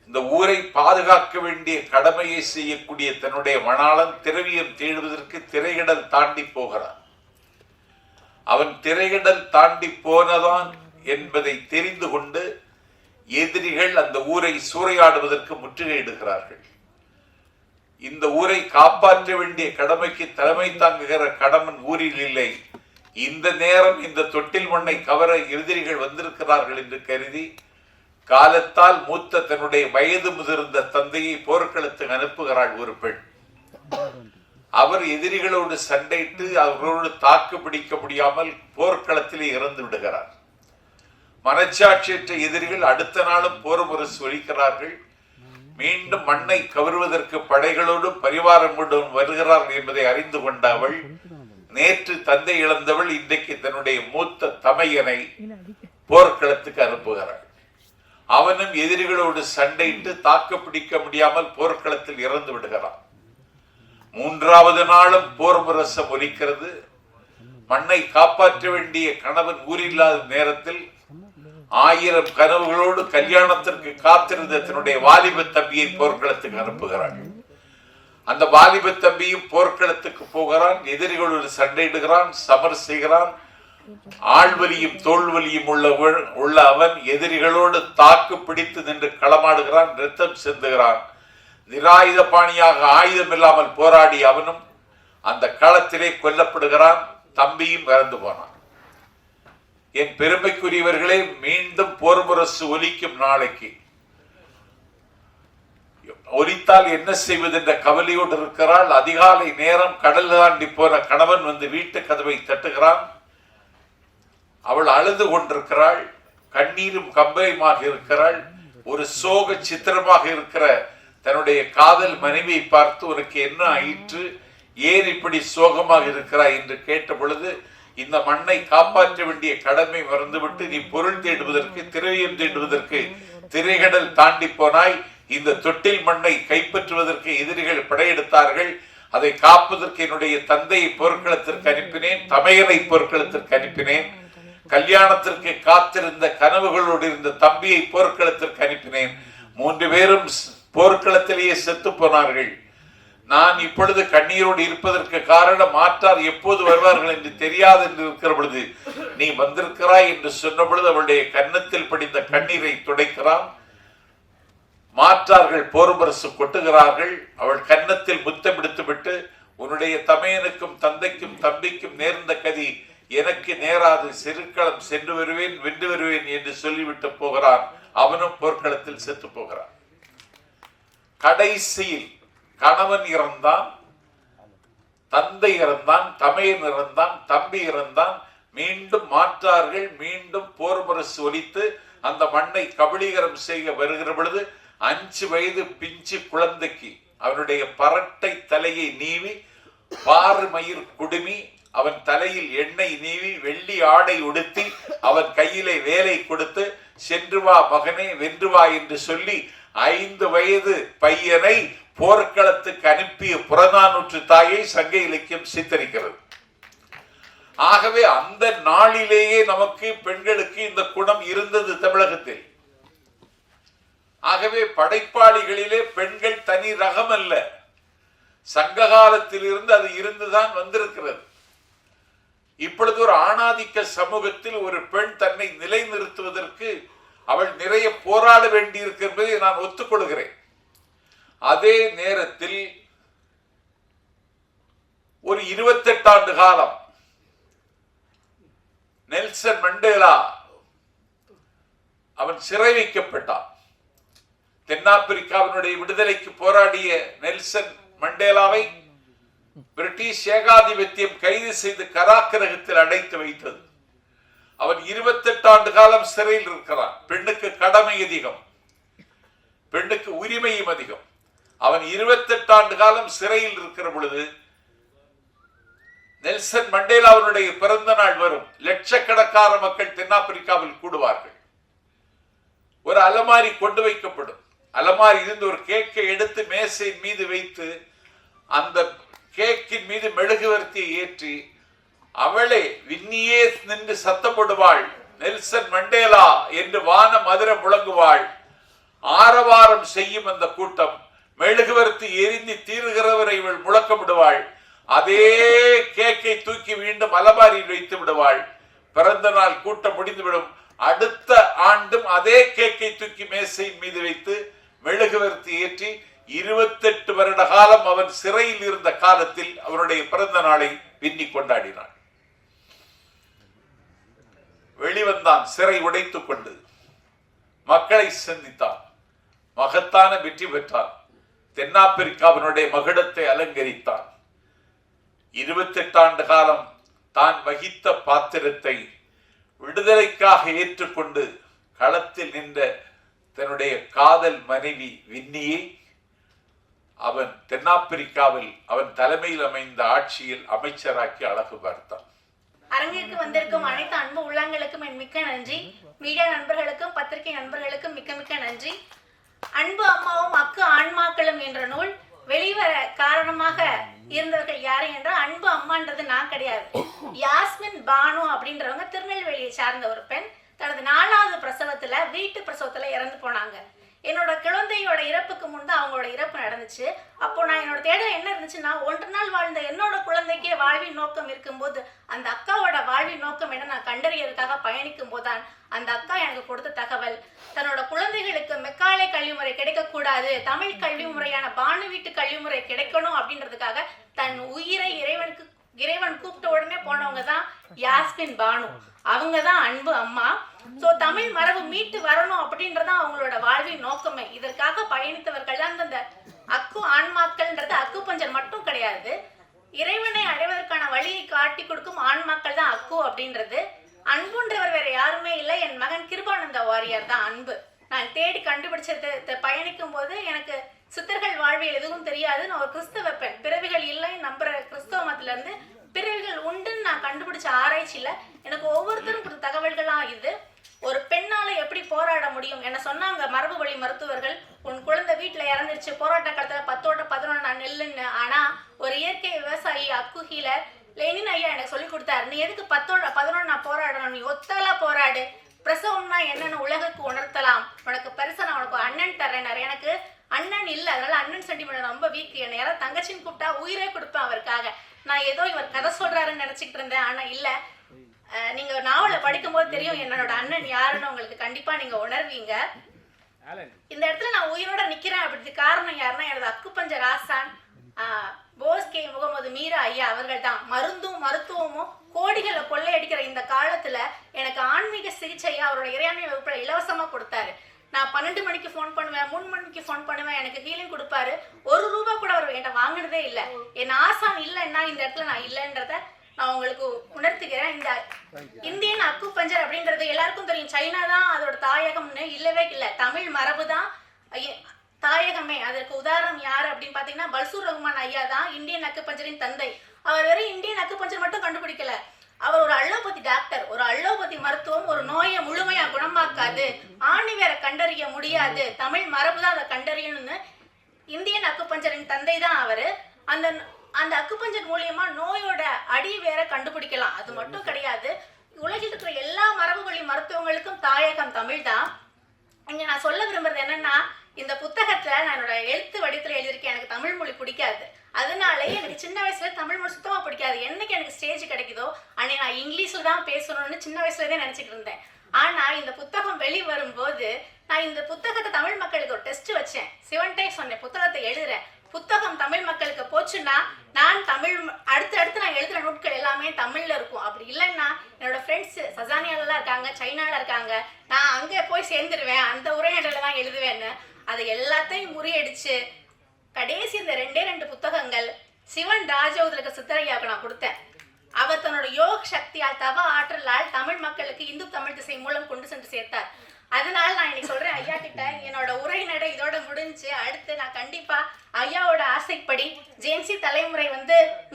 இந்த ஊரை பாதுகாக்க வேண்டிய கடமையை செய்யக்கூடிய தன்னுடைய மணாளன் திரவியம் தேடுவதற்கு திரைகடல் தாண்டி போகிறான். அவன் திரைகடல் தாண்டி போனதான் என்பதை தெரிந்து கொண்டு எதிரிகள் அந்த ஊரை சூறையாடுவதற்கு முற்றுகையிடுகிறார்கள். இந்த ஊரை காப்பாற்ற வேண்டிய கடமைக்கு தலைமை தாங்குகிற கடமன் ஊரில் இல்லை. இந்த நேரம் இந்த தொட்டில் மண்ணை கவர எதிரிகள் வந்திருக்கிறார்கள் என்று கருதி காலத்தால் மூத்த தன்னுடைய வயது முதிர்ந்த தந்தையை போர்க்களத்துக்கு அனுப்புகிறாள் ஒரு பெண். அவர் எதிரிகளோடு சண்டையிட்டு அவர்களோடு தாக்கு பிடிக்க முடியாமல் போர்க்களத்திலே இறந்து விடுகிறார். மனச்சாட்சியற்ற எதிரிகள் அடுத்த நாளும் போர் முரசு ஒலிக்கிறார்கள். மீண்டும் மண்ணை கவருவதற்கு படைகளோடு பரிவாரங்களுடன் வருகிறார்கள் என்பதை அறிந்து கொண்ட அவள், நேற்று தந்தை இழந்தவள் இன்றைக்கு தன்னுடைய மூத்த தமையனை போர்க்களத்துக்கு அனுப்புகிறாள். அவனும் எதிரிகளோடு சண்டையிட்டு தாக்கு பிடிக்க முடியாமல் போர்க்களத்தில் இறந்து விடுகிறான். 3வது நாளும் போர் முரசம் ஒலிக்கிறது. மண்ணை காப்பாற்ற வேண்டிய கணவன் ஊரில்லாத நேரத்தில் 1000 கனவுகளோடு கல்யாணத்திற்கு காத்திருந்த தன்னுடைய வாலிப தம்பியை போர்க்களத்துக்கு அனுப்புகிறான். அந்த வாலிப தம்பியும் போர்க்களத்துக்கு போகிறான். எதிரிகளோடு சண்டையிடுகிறான், சமர் செய்கிறான். ஆழ்வலியும் தோல்வலியும் உள்ள அவன் எதிரிகளோடு தாக்கு பிடித்து நின்று களமாடுகிறான், ரத்தம் சிந்துகிறான். நிராயுத பாணியாக ஆயுதம் இல்லாமல் போராடி அவனும் அந்த களத்திலே கொல்லப்படுகிறான். தம்பியும் இறந்து போனான். என் பெருமைக்குரியவர்களே, மீண்டும் போர் முரசு ஒலிக்கும் நாளைக்கு ஒலித்தால் என்ன செய்வது என்ற கவலையோடு இருக்கிறாள். அதிகாலை நேரம் கடல் தாண்டி போன கணவன் வந்து வீட்டு கதவை தட்டுகிறான். அவள் அழுது கொண்டிருக்கிறாள், கண்ணீரும் கம்பையுமாக இருக்கிறாள். ஒரு சோக சித்திரமாக இருக்கிற தன்னுடைய காதல் மனைவியை பார்த்து, உனக்கு என்ன ஆயிற்று, ஏன் இப்படி சோகமாக இருக்கிறாய் என்று கேட்ட பொழுது, இந்த மண்ணை காப்பாற்ற வேண்டிய கடமை மறந்துவிட்டு நீ பொருள் தேடுவதற்கு, திரவியம் தேடுவதற்கு திரைகடல் தாண்டி போனாய். இந்த தொட்டில் மண்ணை கைப்பற்றுவதற்கு எதிரிகள் படையெடுத்தார்கள். அதை காப்பதற்கு என்னுடைய தந்தையை போர்க்களத்திற்கு அனுப்பினேன், தமையனை போர்க்களத்திற்கு அனுப்பினேன், கல்யாணத்திற்கு காத்திருந்த கனவுகளோடு இருந்த தம்பியை போர்க்களத்திற்கு அனுப்பினேன். 3 பேரும் போர்க்களத்திலேயே செத்து போனார்கள். நான் இப்பொழுது கண்ணீரோடு இருப்பதற்கு காரணம், மாற்றார் எப்போது வருவார்கள் என்று தெரியாது என்று இருக்கிற பொழுது நீ வந்திருக்கிறாய் என்று சொன்ன பொழுது அவளுடைய கன்னத்தில் படிந்த கண்ணீரை துடைக்கிறான். மாற்றார்கள் போர்முரசு கொட்டுகிறார்கள். அவள் கன்னத்தில் முத்தமிடுத்து விட்டு, உன்னுடைய தமையனுக்கும் தந்தைக்கும் தம்பிக்கும் நேர்ந்த கதி எனக்கு நேராது, சிறுக்களம் சென்று வருவேன், வென்று வருவேன் என்று சொல்லிவிட்டு போகிறான். அவனும் போர்க்களத்தில் செத்து போகிறான். கடைசியில் கணவன் இறந்தான், தந்தை இறந்தான், தமையன் இறந்தான், தம்பி இறந்தான். மீண்டும் மாற்றார்கள், மீண்டும் போர் முரசு ஒலித்து அந்த மண்ணை கபளீகரம் செய்ய வருகிற பொழுது 5 வயது பிஞ்சு குழந்தைக்கு அவனுடைய பரட்டை தலையை நீவி பாறு மயிர் குடுமி அவன் தலையில் எண்ணெய் நீவி வெள்ளி ஆடை உடுத்தி அவன் கையிலே வேலை கொடுத்து சென்று வா மகனே வென்று வா என்று சொல்லி 5 வயது பையனை போர்க்களத்துக்கு அனுப்பிய புறநானூற்று தாயை சங்க இலக்கியம் சித்தரிக்கிறது. ஆகவே அந்த நாளிலேயே நமக்கு பெண்களுக்கு இந்த குணம் இருந்தது தமிழகத்தில். ஆகவே படைப்பாளிகளிலே பெண்கள் தனி ரகம் அல்ல, சங்க காலத்தில் இருந்து அது இருந்துதான் வந்திருக்கிறது. இப்பொழுது ஒரு ஆணாதிக்க சமூகத்தில் ஒரு பெண் தன்னை நிலைநிறுத்துவதற்கு அவள் நிறைய போராட வேண்டியிருக்கு என்பதை நான் ஒத்துக்கொள்கிறேன். அதே நேரத்தில் ஒரு 28 ஆண்டு காலம் நெல்சன் மண்டேலா அவன் சிறை வைக்கப்பட்டான். தென்னாப்பிரிக்காவினுடைய விடுதலைக்கு போராடிய நெல்சன் மண்டேலாவை பிரிட்டிஷ் ஏகாதிபத்தியம் கைது செய்து கராக்கிரகத்தில் அடைத்து வைத்தது. அவன் 28 ஆண்டு காலம் சிறையில் இருக்கிறான். பெண்ணுக்கு கடமை அதிகம், பெண்ணுக்கு உரிமையும் அதிகம். அவன் 28 ஆண்டு காலம் சிறையில் இருக்கிற பொழுது நெல்சன் மண்டேலாவுடைய பிறந்த நாள் வரும். லட்சக்கணக்கான மக்கள் தென்னாப்பிரிக்காவில் கூடுவார்கள். ஒரு அலமாரி கொண்டு வைக்கப்படும். அலமாரி இருந்து ஒரு கேக்கை எடுத்து மேசையின் மீது வைத்து அந்த கேக்கின் மீது மெழுகுவர்த்தியை ஏற்றி அவளே விண்ணியே நின்று சத்தப்படுவாள், நெல்சன் மண்டேலா என்று வான மதுர முழங்குவாள். ஆரவாரம் செய்யும் அந்த கூட்டம். மெழுகுவர்த்தி எரிந்து தீருகிறவரை இவள் முழக்கமிடுவாள். அதே கேக்கை தூக்கி மீண்டும் அலமாரியில் வைத்து விடுவாள். பிறந்த நாள் கூட்டம் முடிந்துவிடும். அடுத்த ஆண்டும் அதே கேக்கை தூக்கி மேசையின் மீது வைத்து மெழுகுவர்த்தி ஏற்றி 28 வருட காலம் அவன் சிறையில் இருந்த காலத்தில் அவனுடைய பிறந்த நாளை பின்னி கொண்டாடினான். வெளிவந்தான், சிறை உடைத்துக் கொண்டு மக்களை சந்தித்தான், மகத்தான வெற்றி பெற்றான். தென்னாப்பிரிக்காவினுடைய மகுடத்தை அலங்கரித்தான். 28 ஆண்டு காலம் தான் வகித்த பாத்திரத்தை விடுதலைக்காக ஏற்றுக்கொண்டு களத்தில் நின்ற தன்னுடைய காதல் மனைவி வின்னியை அவன் தென்னாப்பிரிக்காவில் அவன் தலைமையில் அமைந்த ஆட்சியில் அமைச்சராக்கி அழகு பார்த்தான். அரங்கிற்கு வந்திருக்கும் அனைத்து அன்பு உள்ளங்களுக்கும் என் மிக்க நன்றி. மீடியா நண்பர்களுக்கும் பத்திரிகை நண்பர்களுக்கும் மிக்க மிக்க நன்றி. அன்பு அம்மாவும் அக்கு ஆன்மாக்களும் என்ற நூல் வெளிவர காரணமாக இருந்தவர்கள் யாரு என்றால் அன்பு அம்மான்றது நான் கிடையாது. யாஸ்மின் பானு அப்படின்றவங்க திருநெல்வேலியை சார்ந்த ஒரு பெண். தனது 4வது பிரசவத்துல வீட்டு பிரசவத்துல இறந்து போனாங்க. என்னோட குழந்தையோட இறப்புக்கு முன் தான் அவங்களோட இறப்பு நடந்துச்சு. அப்போ நான் என்னோட தேடல் என்ன இருந்துச்சுன்னா, 1 நாள் வாழ்ந்த என்னோட குழந்தைக்கே வாழ்வின் நோக்கம் இருக்கும்போது அந்த அக்காவோட வாழ்வின் நோக்கம் என்ன நான் கண்டறியறதுக்காக பயணிக்கும் போதுதான் அந்த அக்கா எனக்கு கொடுத்த தகவல், தன்னோட குழந்தைகளுக்கு மெக்காலே கல்வி முறை கிடைக்கக்கூடாது, தமிழ் கல்வி முறையான பானு வீட்டு கல்வி முறை கிடைக்கணும் அப்படின்றதுக்காக தன் உயிரை இறைவன் கூப்பிட்ட உடனே போனவங்க தான் யாஸ்மின் பானு. அவங்க தான் அன்பு அம்மா. சோ தமிழ் மரபு மீட்டு வரணும் அப்படின்றதான் அவங்களோட வாழ்வின் நோக்கமே. இதற்காக பயணித்தவர்கள் தான் அந்த அக்கு ஆன்மாக்கள்ன்றது அக்கு பஞ்சர் மட்டும் கிடையாது. இறைவனை அடைவதற்கான வழியை காட்டி கொடுக்கும் ஆன்மாக்கள் தான் அக்கு அப்படின்றது. அன்புன்றவர் வேற யாருமே இல்லை, என் மகன் கிருபானந்த வாரியார் தான் அன்பு. நான் தேடி கண்டுபிடிச்சது பயணிக்கும் போது எனக்கு சித்தர்கள் வாழ்வியல் எதுவும் தெரியாது. நான் ஒரு கிறிஸ்தவ பெண், பிறவிகள் இல்லைன்னு நம்புற கிறிஸ்தவ மதத்துல இருந்து பிறவிகள் உண்டுன்னு நான் கண்டுபிடிச்ச ஆராய்ச்சியில எனக்கு ஒவ்வொருத்தரும் கொடுத்த தகவல்களா இது. ஒரு பெண்ணால எப்படி போராட முடியும் என்ன சொன்னாங்க மரபு வழி மருத்துவர்கள். உன் குழந்தை வீட்டுல இறந்துருச்சு, போராட்ட காலத்துல 10-11 நான் நெல்லுன்னு. ஆனா ஒரு இயற்கை விவசாயி அக்கு ஹீலர் லெனின் ஐயா எனக்கு சொல்லி கொடுத்தாரு, நீ எதுக்கு 10-11 நான் போராடணும், நீ ஒத்தாலா போராடு, பிரசவம்னா என்னன்னு உலகுக்கு உணர்த்தலாம், உனக்கு பெருசா நான் உனக்கு அண்ணன் தர்றேன். எனக்கு அண்ணன் இல்லை, அதனால அண்ணன் சென்டிமெண்ட் ரொம்ப வீக். என்ன யாராவது தங்கச்சின்னு கூப்பிட்டா உயிரே கொடுப்பேன் அவருக்காக. நான் ஏதோ இவர் கதை சொல்றாருன்னு நினைச்சிட்டு இருந்தேன். ஆனா இல்ல, நீங்க நாவலை படிக்கும் போது தெரியும் என்னோட அண்ணன் யாருன்னு உங்களுக்கு கண்டிப்பா நீங்க உணர்வீங்க. இந்த இடத்துல நான் உயிரோட நிக்கிறேன் அப்படிக்கு காரணம் யாருன்னா எனது அக்குபஞ்சர் ஆசான் போஸ் கே முகமது மீரா ஐயா அவர்கள் தான். மருந்தும் மருத்துவமும் கோடிகளை கொள்ளையடிக்கிற இந்த காலத்துல எனக்கு ஆன்மீக சிகிச்சையா அவரோட இறையாண்மை வகுப்புல இலவசமா கொடுத்தாரு. நான் 12 மணிக்கு ஃபோன் பண்ணுவேன், 3 மணிக்கு ஃபோன் பண்ணுவேன், எனக்கு ஹீலிங் கொடுப்பாரு. 1 ரூபா கூட அவர் என்கிட்ட வாங்கினதே இல்லை. என் ஆசான் இல்லைன்னா இந்த இடத்துல நான் இல்லைன்றத நான் உங்களுக்கு உணர்த்துகிறேன். இந்த இந்தியன் அக்குபஞ்சர் அப்படின்றது எல்லாருக்கும் தெரியும். சைனா தான் அதோட தாயகம்னு இல்லவே இல்லை. தமிழ் மரபு தான் தாயகமே. அதற்கு உதாரணம் யார் அப்படின்னு பார்த்தீங்கன்னா பல்சூர் ரஹ்மான் ஐயா தான் இந்தியன் அக்குபஞ்சரின் தந்தை. அவர் வெறும் இந்தியன் அக்குபஞ்சர் மட்டும் கண்டுபிடிக்கல, அவர் ஒரு அலோபதி டாக்டர். ஒரு அலோபதி மருத்துவம் ஒரு நோயை முழுமையா குணமாக்காது, ஆணி வேற கண்டறிய முடியாது, தமிழ் மரபு தான் அதை கண்டறியணும்னு இந்தியன் அக்குபஞ்சரின் தந்தை தான் அவரு. அந்த அக்குபஞ்சர் மூலியமா நோயோட அடி வேற கண்டுபிடிக்கலாம். அது மட்டும் கிடையாது, உலகில் இருக்கிற எல்லா மரபுகளின் மருத்துவங்களுக்கும் தாயகம் தமிழ் தான். இங்க நான் சொல்ல விரும்புறது என்னன்னா, இந்த புத்தகத்துல நான் என்னோட எழுத்து வடிவத்துல எழுதியிருக்கேன். எனக்கு தமிழ் மொழி பிடிக்காது, அதனாலே எனக்கு சின்ன வயசுல தமிழ் மொழி சுத்தமா பிடிக்காது. என்னைக்கு எனக்கு ஸ்டேஜ் கிடைக்குதோ அன்னைக்கு நான் இங்கிலீஷ்ல தான் பேசணும்னு சின்ன வயசுலதான் நினைச்சிட்டு இருந்தேன். ஆனா இந்த புத்தகம் வெளிவரும்போது நான் இந்த புத்தகத்தை தமிழ் மக்களுக்கு ஒரு டெஸ்ட் வச்சேன். 7 டைம்ஸ் சொன்னேன் புத்தகத்தை எழுதுறேன். புத்தகம் தமிழ் மக்களுக்கு போச்சுன்னா நான் தமிழ் அடுத்து நான் எழுதுற நூட்கள் எல்லாமே தமிழ்ல இருக்கும். அப்படி இல்லைன்னா என்னோட ஃப்ரெண்ட்ஸ் சசானியால இருக்காங்க, சைனால இருக்காங்க, நான் அங்கே போய் சேர்ந்துருவேன், அந்த உரைநடையில தான் எழுதுவேன்னு அதை எல்லாத்தையும் முறியடிச்சு கடைசி இந்த 2 புத்தகங்கள் சிவன் ராஜோதலுக்கு சித்தரையாவுக்கு நான் கொடுத்தேன். அவர் தன்னோட யோக சக்தியால் தவ ஆற்றலால் தமிழ் மக்களுக்கு இந்து தமிழ் திசை மூலம் கொண்டு சென்று சேர்த்தார். அதனால நான் இன்னைக்கு சொல்றேன் ஐயா கிட்ட, என்னோட உரைநடை இதோட முடிஞ்சு அடுத்து நான் கண்டிப்பா ஐயாவோட ஆசைப்படி ஜேன்சி தலைமுறை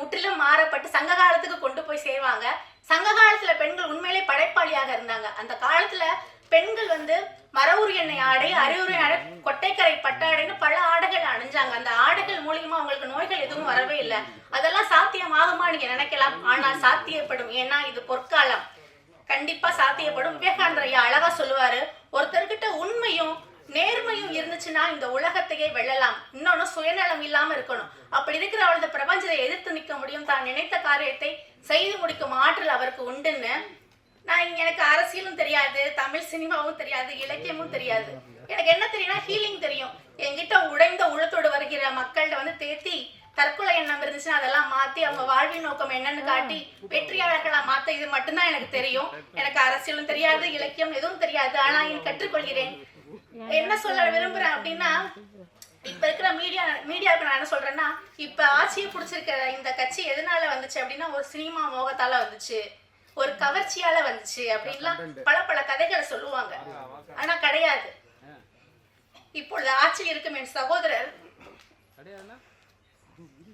முற்றிலும் மாறப்பட்டு சங்க காலத்துக்கு கொண்டு போய் சேருவாங்க. சங்க காலத்துல பெண்கள் உண்மையிலே படைப்பாளியாக இருந்தாங்க. அந்த காலத்துல பெண்கள் மரவுரி எண்ணெய் ஆடை, அறிவுரை ஆடை, கொட்டைக்கரை பட்டாடைன்னு பல ஆடைகள் அணிஞ்சாங்க. அந்த ஆடைகள் மூலியமா அவங்களுக்கு நோய்கள் எதுவும் வரவே இல்லை. அதெல்லாம் சாத்தியமாகுமா நீங்க நினைக்கலாம், ஆனால் சாத்தியப்படும். ஏன்னா இது பொற்காலம், கண்டிப்பா சாத்தியப்படும். விவேகானந்தர் ஐயா அழகா சொல்லுவாரு, ஒருத்தர்கிட்ட உண்மையும் நேர்மையும் இருந்துச்சுன்னா இந்த உலகத்தையே வெல்லலாம். இன்னொன்னு சுயநலம் இல்லாம இருக்கணும். அப்படி இருக்கிற அவளது பிரபஞ்சத்தை எதிர்த்து நிற்க முடியும். தான் நினைத்த காரியத்தை செய்து முடிக்கும் ஆற்றல் அவருக்கு உண்டுன்னு. எனக்கு அரசியலும் தெரியாது, தமிழ் சினிமாவும் தெரியாது, இலக்கியமும் தெரியாது. எனக்கு என்ன தெரியும்னா ஹீலிங் தெரியும். என்கிட்ட உடைந்த உள்ளத்தோடு வருகிற மக்கள்கிட்ட தேத்தி தற்கொலை எண்ணம் இருந்துச்சுன்னா அதெல்லாம் மாத்தி அவங்க வாழ்வின் நோக்கம் என்னன்னு காட்டி வெற்றியாளர்களா மாத்த, இது மட்டும்தான் எனக்கு தெரியும். எனக்கு அரசியலும் தெரியாது, இலக்கியம் எதுவும் தெரியாது. ஆனா இனி கற்றுக்கொள்கிறேன். என்ன சொல்ல விரும்புறேன் அப்படின்னா, இப்ப இருக்கிற மீடியாவுக்கு நான் என்ன சொல்றேன்னா, இப்ப ஆட்சியை பிடிச்சிருக்கிற இந்த கட்சி எதனால வந்துச்சு அப்படின்னா, ஒரு சினிமா மோகத்தால வந்துச்சு, ஒரு கவர்ச்சியால வந்துச்சு அப்படின்லாம் பல கதைகளை சொல்லுவாங்க. ஆனா கிடையாது. இப்பொழுது ஆட்சியில் இருக்கும் என் சகோதரர்,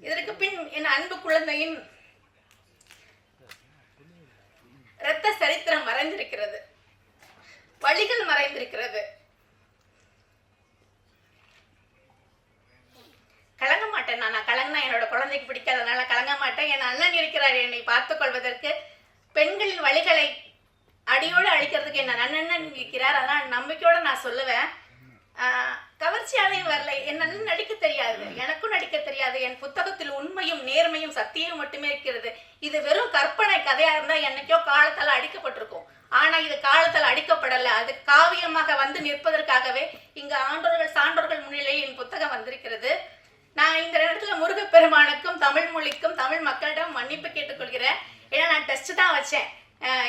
இதற்கு பின் என் அன்பு குழந்தையின் இரத்த சரித்திரம் மறைந்திருக்கிறது, வழிகள் மறைந்திருக்கிறது. கலங்க மாட்டேன். நான் கலங்கினா என்னோட குழந்தைக்கு பிடிக்காதனால கலங்க மாட்டேன். என் அண்ணன் இருக்கிறார் என்னை பார்த்துக் கொள்வதற்கு. பெண்களின் வழிகளை அடியோடு அழிக்கிறதுக்கு என் அண்ணன் இருக்கிறார். அதனால் நம்பிக்கையோட நான் சொல்லுவேன், கவர்ச்சியாலையும் வரல. என் அண்ணன் நடிக்க தெரியாது, எனக்கும் நடிக்க தெரியாது. என் புத்தகத்தில் உண்மையும் நேர்மையும் சத்தியம் மட்டுமே இருக்கிறது. இது வெறும் கற்பனை கதையா இருந்தா என்னைக்கோ காலத்தால் அடிக்கப்பட்டிருக்கும். ஆனா இது காலத்தால் அடிக்கப்படல, அது காவியமாக நிற்பதற்காகவே இங்க ஆண்டோர்கள் சான்றோர்கள் முன்னிலையில் என் புத்தகம் வந்திருக்கிறது. நான் இந்த இடத்துல முருகப்பெருமானுக்கும் தமிழ் மொழிக்கும் தமிழ் மக்களிடம் மன்னிப்பு கேட்டுக்கொள்கிறேன். ஏன்னா நான் டெஸ்ட் தான் வச்சேன்.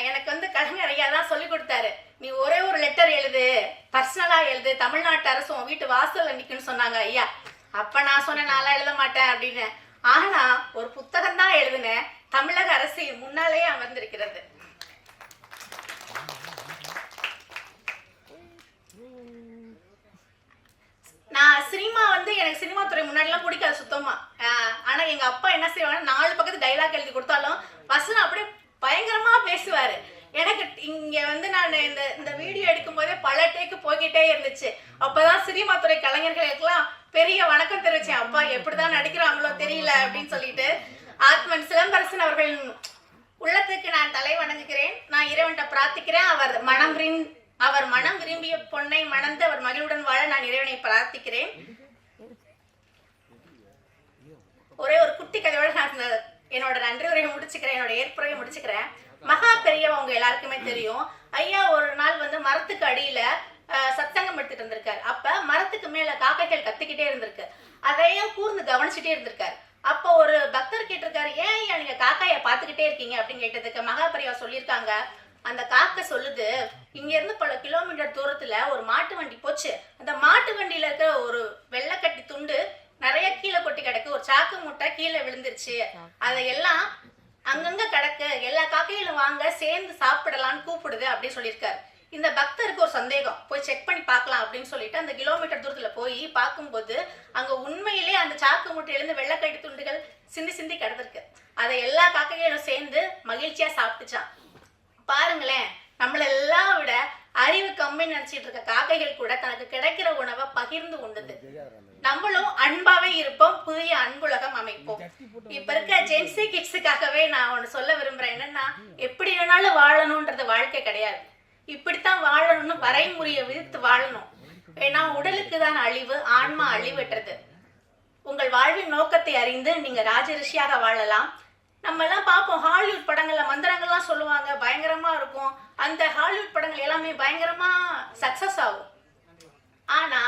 எனக்கு கலைஞர் ஐயா தான் சொல்லி கொடுத்தாரு, நீ ஒரே ஒரு லெட்டர் எழுது, பர்சனலா எழுது, தமிழ்நாட்டு அரசு உன் வீட்டு வாசல்ல நிக்குன்னு சொன்னாங்க ஐயா. அப்ப நான் சொன்னேன் நான்லாம் எழுத மாட்டேன் அப்படின்னு. ஆனா ஒரு புத்தகம் தான் எழுதுனேன், தமிழக அரசு முன்னாலேயே அமர்ந்திருக்கிறது. நான் சினிமா எனக்கு சினிமா துறை முன்னாடிலாம் பிடிக்காது சுத்தமா. ஆனா எங்க அப்பா என்ன செய்வாங்க, 4 பக்கத்து டைலாக் எழுதி கொடுத்தாலும் வசனம் அப்படியே பயங்கரமா பேசுவாரு. எனக்கு இங்க நான் இந்த வீடியோ எடுக்கும் போதே பல டேக்கு போய்கிட்டே இருந்துச்சு. அப்பதான் சினிமா துறை கலைஞர்களுக்கெல்லாம் பெரிய வணக்கம் தெரிவிச்சேன். அப்பா எப்படிதான் நடிக்கிறாங்களோ தெரியல அப்படின்னு சொல்லிட்டு. ஆத்மன் சிலம்பரசன் அவர்களின் உள்ளத்துக்கு நான் தலை வணங்குகிறேன். நான் இறைவன்கிட்ட பிரார்த்திக்கிறேன், அவர் மனம் விரும்பிய பொண்ணை மணந்து அவர் மகிழ்வுடன் வாழ நான் இறைவனை பிரார்த்திக்கிறேன். ஒரே ஒரு குட்டி கதையோட நான் என்னோட நன்றி உரையை முடிச்சுக்கிறேன், என்னோட ஏற்புரையை முடிச்சுக்கிறேன். மகா பெரியவங்க எல்லாருக்குமே தெரியும். ஐயா ஒரு நாள் மரத்துக்கு அடியில சத்சங்கம் எடுத்துட்டு இருந்திருக்காரு. அப்ப மரத்துக்கு மேல காக்கைகள் கத்திக்கிட்டே இருந்திருக்கு. அதையும் கூர்ந்து கவனிச்சுட்டே இருந்திருக்காரு. அப்போ ஒரு பக்தர் கேட்டிருக்காரு, ஏன் ஐயா நீங்க காக்காய பாத்துக்கிட்டே இருக்கீங்க அப்படின்னு கேட்டதுக்கு மகா பெரியவா சொல்லியிருக்காங்க, அந்த காக்கை சொல்லுது, இங்க இருந்து பல கிலோமீட்டர் தூரத்துல ஒரு மாட்டு வண்டி போச்சு. அந்த மாட்டு வண்டியில இருக்கிற ஒரு வெள்ளைக்கட்டி துண்டு நிறைய கீழே கொட்டி கிடக்கு, ஒரு சாக்கு மூட்டை கீழே விழுந்துருச்சு, அதையெல்லாம் அங்கங்க கிடக்கு, எல்லா காக்கைகளும் வாங்க சேர்ந்து சாப்பிடலாம்னு கூப்பிடுது அப்படின்னு சொல்லியிருக்காரு. இந்த பக்தருக்கு ஒரு சந்தேகம், போய் செக் பண்ணி பார்க்கலாம் அப்படின்னு சொல்லிட்டு அந்த கிலோமீட்டர் தூரத்துல போய் பார்க்கும்போது அங்க உண்மையிலே அந்த சாக்கு மூட்டையிலிருந்து வெள்ளைக்கட்டி துண்டுகள் சிந்தி சிந்தி கிடந்திருக்கு. அதை எல்லா காக்கைகளும் சேர்ந்து மகிழ்ச்சியா சாப்பிட்டுச்சான். பாருங்களேன், நம்மளெல்லாம் விட அறிவு கம்மி நினைச்சிட்டு இருக்க காக்கைகள் கூட தனக்கு கிடைக்கிற உணவை பகிர்ந்து உண்டுது. நம்மளும் அன்பாவே இருப்போம், புதிய அன்புலகம் அமைப்போம். இப்ப இருக்க ஜென்சி கிட்ஸுக்காகவே நான் ஒண்ணு சொல்ல விரும்புறேன். என்னன்னா, எப்படி வேணாலும் வாழணும்ன்றது வாழ்க்கை கிடையாது. இப்படித்தான் வாழணும்னு வரைமுறையை விதித்து வாழணும். ஏன்னா உடலுக்கு தான் அழிவு, ஆன்மா அழிவற்றது. உங்கள் வாழ்வின் நோக்கத்தை அறிந்து நீங்க ராஜரிஷியாக வாழலாம். நம்ம எல்லாம் பார்ப்போம், ஹாலிவுட் படங்கள்ல மந்திரங்கள்லாம் சொல்லுவாங்க, பயங்கரமா இருக்கும். அந்த ஹாலிவுட் படங்கள் எல்லாமே பயங்கரமா சக்சஸ் ஆகும். ஆனா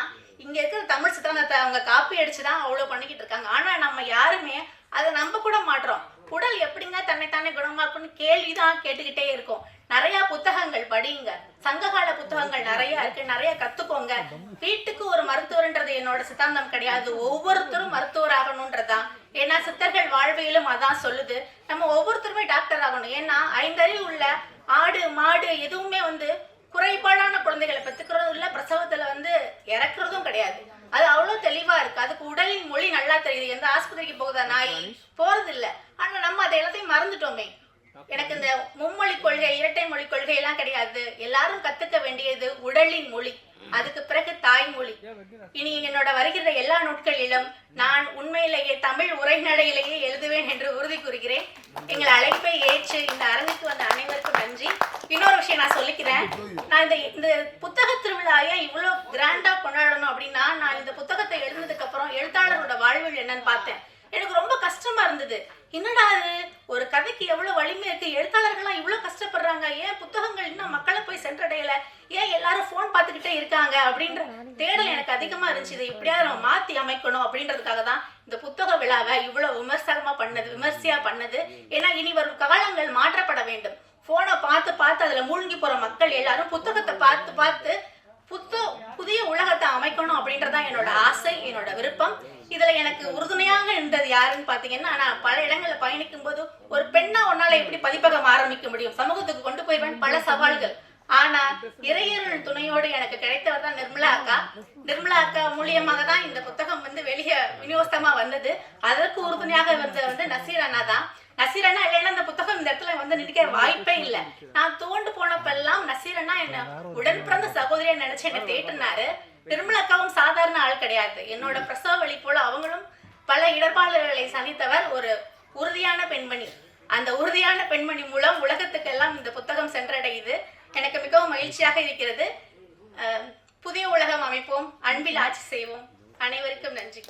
இங்க இருக்கிற தமிழ் சித்திரத்தை அவங்க காப்பி அடிச்சுதான் அவ்வளவு பண்ணிக்கிட்டு இருக்காங்க. ஆனா நம்ம யாருமே அதை நம்ப கூட மாட்டோம். உடல் எப்படிங்க தன்னைத்தானே குணமாக்கும்னு கேள்விதான் கேட்டுக்கிட்டே இருக்கும். நிறைய புத்தகங்கள் படிங்க, சங்ககால புத்தகங்கள் நிறைய இருக்கு, நிறைய கத்துக்கோங்க. வீட்டுக்கு ஒரு மருத்துவர்ன்றது என்னோட சித்தாந்தம் கிடையாது, ஒவ்வொருத்தரும் மருத்துவர் ஆகணும்ன்றதான். ஏன்னா சித்தர்கள் வாழ்வியலும் அதான் சொல்லுது, நம்ம ஒவ்வொருத்தருமே டாக்டர் ஆகணும். ஏன்னா 5 அறிவு உள்ள ஆடு மாடு எதுவுமே குறைபாடான குழந்தைகளை பெற்றுக்கிறதும் இல்லை, பிரசவத்துல இறக்குறதும் கிடையாது. அது அவ்வளவு தெளிவா இருக்கு. அதுக்கு உடலின் மொழி நல்லா தெரியுது. எந்த ஆஸ்பத்திரிக்கு போகுதா நாய் போறது இல்லை. ஆனா நம்ம அதை எல்லாத்தையும் மறந்துட்டோமே. எனக்கு இந்த மும்மொழி கொள்கை, இரட்டை மொழி கொள்கை எல்லாம் கிடையாது. எல்லாரும் கத்துக்க வேண்டியது உடலின் மொழி, அதுக்கு பிறகு தாய்மொழி. இனி என்னோட வருகிற எல்லா நாட்களிலும் நான் உண்மையிலேயே தமிழ் உரைநடையிலேயே எழுதுவேன் என்று உறுதி கூறுகிறேன். எங்கள் அழைப்பை ஏற்று இந்த அரங்குக்கு வந்த அனைவருக்கும் நன்றி. இன்னொரு விஷயம் நான் சொல்லிக்கிறேன், நான் இந்த புத்தக திருவிழா ஏன் இவ்வளவு கிராண்டா கொண்டாடணும் அப்படின்னா, நான் இந்த புத்தகத்தை எழுதுனதுக்கு அப்புறம் எழுத்தாளரோட வாழ்வில் என்னன்னு பார்த்தேன். எனக்கு ரொம்ப கஷ்டமா இருந்தது. என்னடா அது, ஒரு கதைக்கு எவ்வளவு வலிமை இருக்கு, எழுத்தாளர்கள்லாம் இவ்வளவு கஷ்டப்படுறாங்க, ஏன் புத்தகங்கள் இன்னும் மக்களை போய் சென்றடையல, ஏன் எல்லாரும் போன் பார்த்துக்கிட்டே இருக்காங்க அப்படின்ற தேடல் எனக்கு அதிகமா இருந்துச்சு. இதை எப்படியாவது நம்ம மாத்தி அமைக்கணும் அப்படின்றதுக்காக தான் இந்த புத்தக விழாவை இவ்வளவு விமர்சையா பண்ணது. ஏன்னா இனி வரும் காலங்கள் மாற்றப்பட வேண்டும். போனை பார்த்து பார்த்து அதுல மூழ்கி போற மக்கள் எல்லாரும் புத்தகத்தை பார்த்து பார்த்து புதிய உலகத்தை அமைக்கணும் அப்படின்றதான் என்னோட ஆசை, என்னோட விருப்பம். இதுல எனக்கு உறுதுணையாக இருந்தது யாருன்னு பாத்தீங்கன்னா, நான் பல இடங்கள்ல பயணிக்கும் போது ஒரு பெண்ணா உன்னால எப்படி பதிப்பகம் ஆரம்பிக்க முடியும், சமூகத்துக்கு கொண்டு போய்வேன், பல சவால்கள். ஆனா இறையருள் துணையோடு எனக்கு கிடைத்தவர் தான் நிர்மலா அக்கா. நிர்மலா அக்கா மூலியமாக தான் இந்த புத்தகம் வெளியே விநியோகமா வந்தது. அதற்கு உறுதுணையாக வந்த நசீர் அண்ணா தான். நசீர் அண்ணா இல்லைன்னா இந்த புத்தகம் இந்த இடத்துல நிற்க வாய்ப்பே இல்லை. நான் தோண்டு போனப்பெல்லாம் நசீர் அண்ணா என்ன உடன் பிறந்த சகோதரியா நினைச்சு என்ன தேட்டினாரு. நிர்மலா அக்காவும் சாதாரண ஆள் கிடையாது. என்னோட பிரசவ வழி போல அவங்களும் பல இடர்பாடுகளை சந்தித்தவர், ஒரு உறுதியான பெண்மணி. அந்த உறுதியான பெண்மணி மூலம் உலகத்துக்கெல்லாம் இந்த புத்தகம் சென்றடையுது. எனக்கு மிகவும் மகிழ்ச்சியாக இருக்கிறது. புதிய உலகம் அமைப்போம், அன்பில் ஆட்சி செய்வோம். அனைவருக்கும் நன்றி.